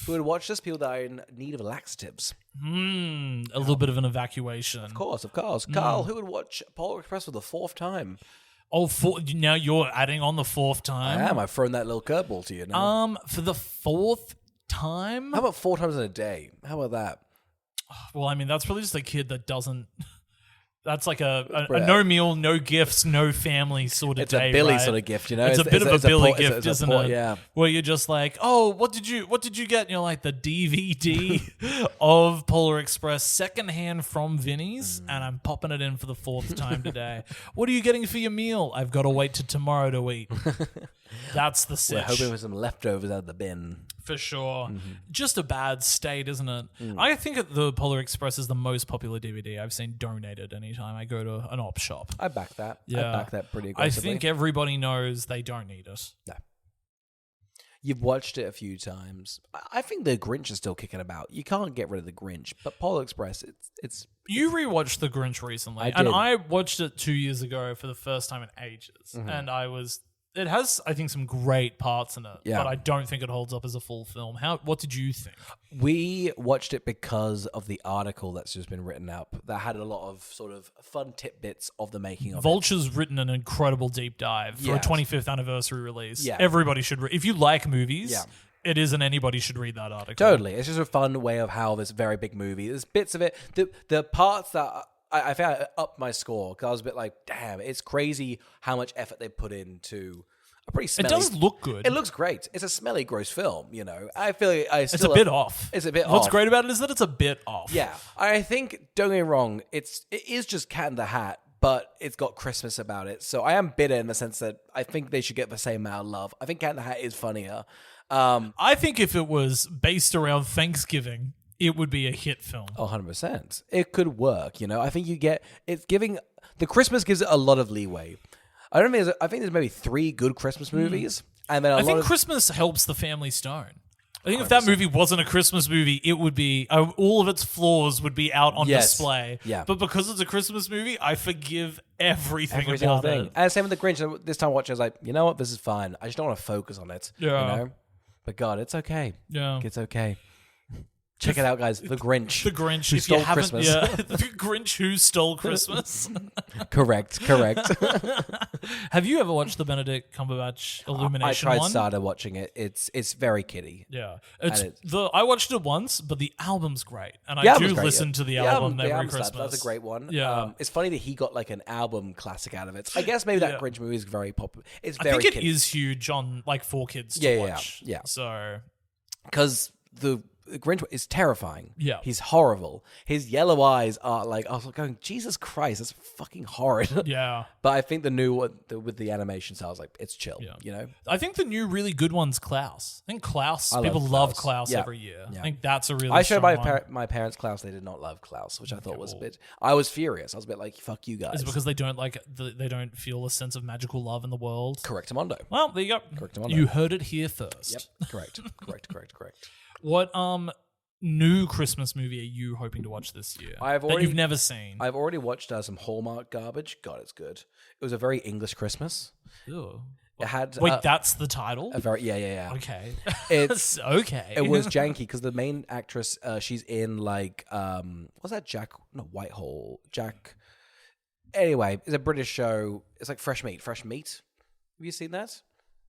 Who would watch this? People that are in need of laxatives. A little bit of an evacuation. Of course. Carl, who would watch Polar Express for the 4th time? Now you're adding on the 4th time? I am. I've thrown that little curveball to you now. For the 4th time? How about 4 times in a day? How about that? Well, I mean, that's probably just a kid that doesn't... That's like a no meal, no gifts, no family sort of day. It's a Billy right? sort of gift, It's a bit of a Billy gift, isn't it? Yeah. Where you're just like, oh, what did you get? And you're like, the DVD of Polar Express secondhand from Vinny's, and I'm popping it in for the 4th time today. What are you getting for your meal? I've got to wait till tomorrow to eat. That's the sitch. We're hoping for some leftovers out of the bin. For sure. Just a bad state, isn't it? I think the Polar Express is the most popular DVD I've seen donated anytime I go to an op shop. I back that. Yeah. I back that pretty aggressively. I think everybody knows they don't need it. No. You've watched it a few times. I think the Grinch is still kicking about. You can't get rid of the Grinch, but Polar Express, it's... You rewatched the Grinch recently. I did. And I watched it 2 years ago for the first time in ages. And it has, I think, some great parts in it, but I don't think it holds up as a full film. What did you think? We watched it because of the article that's just been written up that had a lot of sort of fun tidbits of the making of Vulture's written an incredible deep dive for a 25th anniversary release. Yeah. Everybody should if you like movies, it isn't anybody should read that article. Totally. It's just a fun way of how this very big movie, there's bits of it, the parts that I found I upped my score because I was a bit like, damn, it's crazy how much effort they put into a pretty smelly. It does look good. It looks great. It's a smelly, gross film. I feel like it's a bit off. It's a bit What's off. great about it is that it's a bit off. Yeah, I think, don't get me wrong, it is just Cat in the Hat, but it's got Christmas about it. So I am bitter in the sense that I think they should get the same amount of love. I think Cat in the Hat is funnier. I think if it was based around Thanksgiving, it would be a hit film. 100%. It could work, I think the Christmas gives it a lot of leeway. I think there's maybe 3 good Christmas movies. And then I think Christmas helps the Family Stone. I think 100%. If that movie wasn't a Christmas movie, it would be all of its flaws would be out on display. Yeah. But because it's a Christmas movie, I forgive everything Every about thing. it. And same with The Grinch. This time watching, I was like, you know what? This is fine. I just don't want to focus on it. Yeah. But God, it's okay. Yeah. It's okay. Check it out, guys. The Grinch. The Grinch. Who stole Christmas. Yeah. The Grinch who stole Christmas. Correct. Have you ever watched the Benedict Cumberbatch Illumination one? I started watching it. It's very kiddie. Yeah. I watched it once, but the album's great. And I do listen to the album every Christmas. That's a great one. Yeah. It's funny that he got like an album classic out of it. I guess maybe that Grinch movie is very popular. It's very I think it kiddie. is huge on like for kids to watch. Yeah. So because the Grinch is terrifying. Yeah. He's horrible. His yellow eyes are like, I was going, Jesus Christ, that's fucking horrid. Yeah. But I think the new one with the animation style, I was like, it's chill, I think the new really good one's Klaus. I think people love Klaus every year. Yeah. I think that's a really I showed one. my parents Klaus. They did not love Klaus, which I thought was a bit... I was furious. I was a bit like, fuck you guys. Is it because they don't they don't feel a sense of magical love in the world? Correctamundo. Well, there you go. Correctamundo. You heard it here first. Yep, correct. What new Christmas movie are you hoping to watch this year that you've never seen? I've already watched some Hallmark garbage. God, it's good. It was a very English Christmas. Ew. It had that's the title? Yeah. Okay. It's okay. It was janky because the main actress, she's in like what's that Jack. Anyway, it's a British show. It's like Fresh Meat. Have you seen that?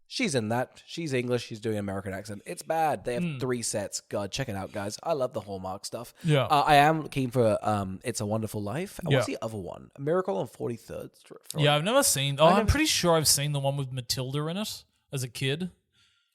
She's in that. She's English. She's doing an American accent. It's bad. They have 3 sets. God, check it out, guys. I love the Hallmark stuff. Yeah. I am keen for It's a Wonderful Life. And what's Yeah. the other one? A Miracle on 43rd Street. Yeah, I've never seen... I'm pretty sure I've seen the one with Matilda in it as a kid.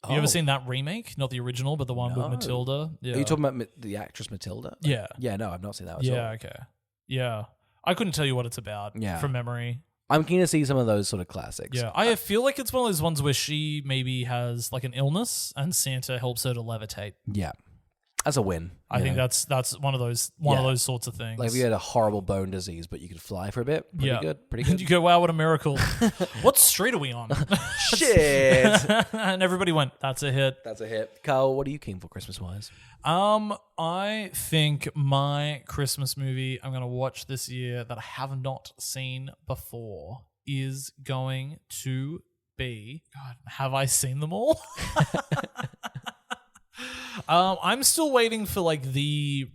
You ever seen that remake? Not the original, but the one with Matilda. Yeah. Are you talking about the actress Matilda? Yeah. Yeah, no, I've not seen that at all. Yeah, okay. Yeah. I couldn't tell you what it's about from memory. I'm keen to see some of those sort of classics. Yeah, I feel like it's one of those ones where she maybe has like an illness and Santa helps her to levitate. Yeah. That's a win. I think that's one of those sorts of things. Like if you had a horrible bone disease, but you could fly for a bit. Pretty good. And you go, wow, what a miracle. What street are we on? Shit. And everybody went, that's a hit. That's a hit. Carl, what are you keen for Christmas-wise? I think my Christmas movie I'm going to watch this year that I have not seen before is going to be... God, have I seen them all? I'm still waiting for like the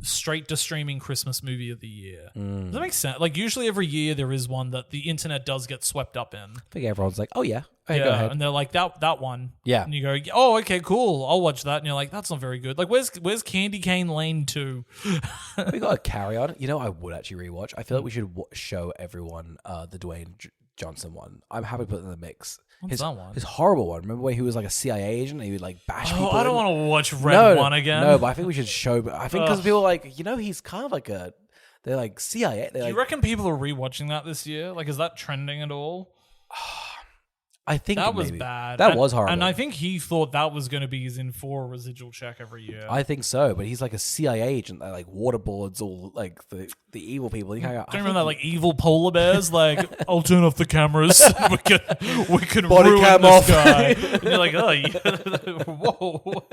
straight to streaming Christmas movie of the year. Does that make sense? Like usually every year there is one that the internet does get swept up in. I think everyone's like, oh yeah. Go ahead. And they're like, that one. Yeah. And you go, oh, okay, cool. I'll watch that. And you're like, that's not very good. Like, where's Candy Cane Lane 2? We got a Carry On. You know, I would actually rewatch. I feel like we should show everyone the Dwayne Johnson one. I'm happy to put it in the mix. What's that one? His horrible one. Remember when he was like a CIA agent and he would like bash people? I don't want to watch Red One again. No, but I think we should show. I think because people are like, he's kind of like they're like CIA. Do you reckon people are rewatching that this year? Like, is that trending at all? I think that was bad. That was horrible. And I think he thought that was going to be his in-for residual check every year. I think so, but he's like a CIA agent that like waterboards all like the evil people. Do you remember that like evil polar bears? Like, I'll turn off the cameras. we can body ruin cam this off. guy. And you're like, oh, yeah. Whoa.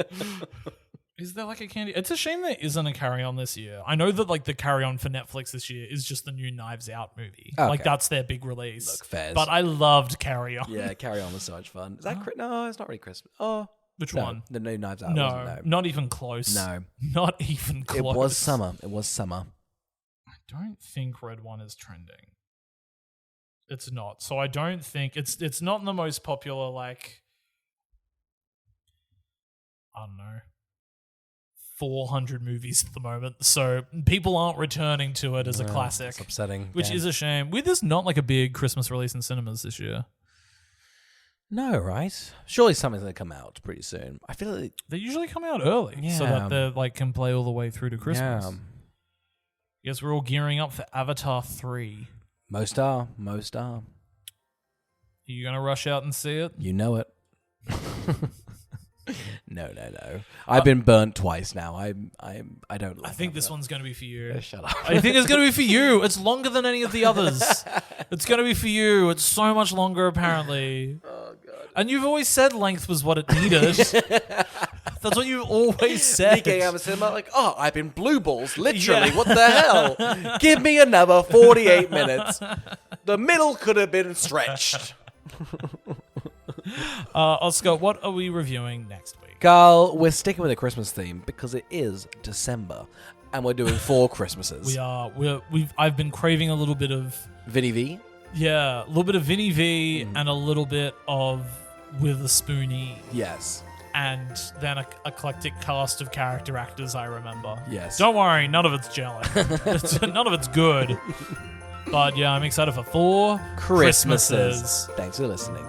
Is there like a candy? It's a shame there isn't a Carry On this year. I know that like the Carry On for Netflix this year is just the new Knives Out movie. Okay. Like that's their big release. Look, fairs. But I loved Carry On. Yeah, Carry On was so much fun. Is that no? It's not really Christmas. Oh, which no, one? The new Knives Out. No, not even close. No, not even close. It was summer. I don't think Red One is trending. It's not. So I don't think it's not the most popular. Like I don't know. 400 movies at the moment, so people aren't returning to it as a classic. It's upsetting. Which is a shame. There's not like a big Christmas release in cinemas this year. No, right? Surely something's going to come out pretty soon. I feel like they usually come out early so that they like can play all the way through to Christmas. Yeah. Guess we're all gearing up for Avatar 3. Most are. Are you going to rush out and see it? You know it. No. I've been burnt twice now. I don't like I think this one's going to be for you. Shut up. I think it's going to be for you. It's longer than any of the others. It's going to be for you. It's so much longer, apparently. Oh, God. And you've always said length was what it needed. That's what you've always said. Me getting out of cinema like, I've been blue balls, literally. Yeah. What the hell? Give me another 48 minutes. The middle could have been stretched. Oscar, what are we reviewing next week? Carl, we're sticking with a Christmas theme because it is December, and we're doing 4 Christmases. We are. I've been craving a little bit of Vinny V. Yeah, a little bit of Vinny V and a little bit of Witherspoon-y. Yes. And then an eclectic cast of character actors, I remember. Yes. Don't worry, none of it's jelly. None of it's good. But yeah, I'm excited for 4 Christmases. Thanks for listening.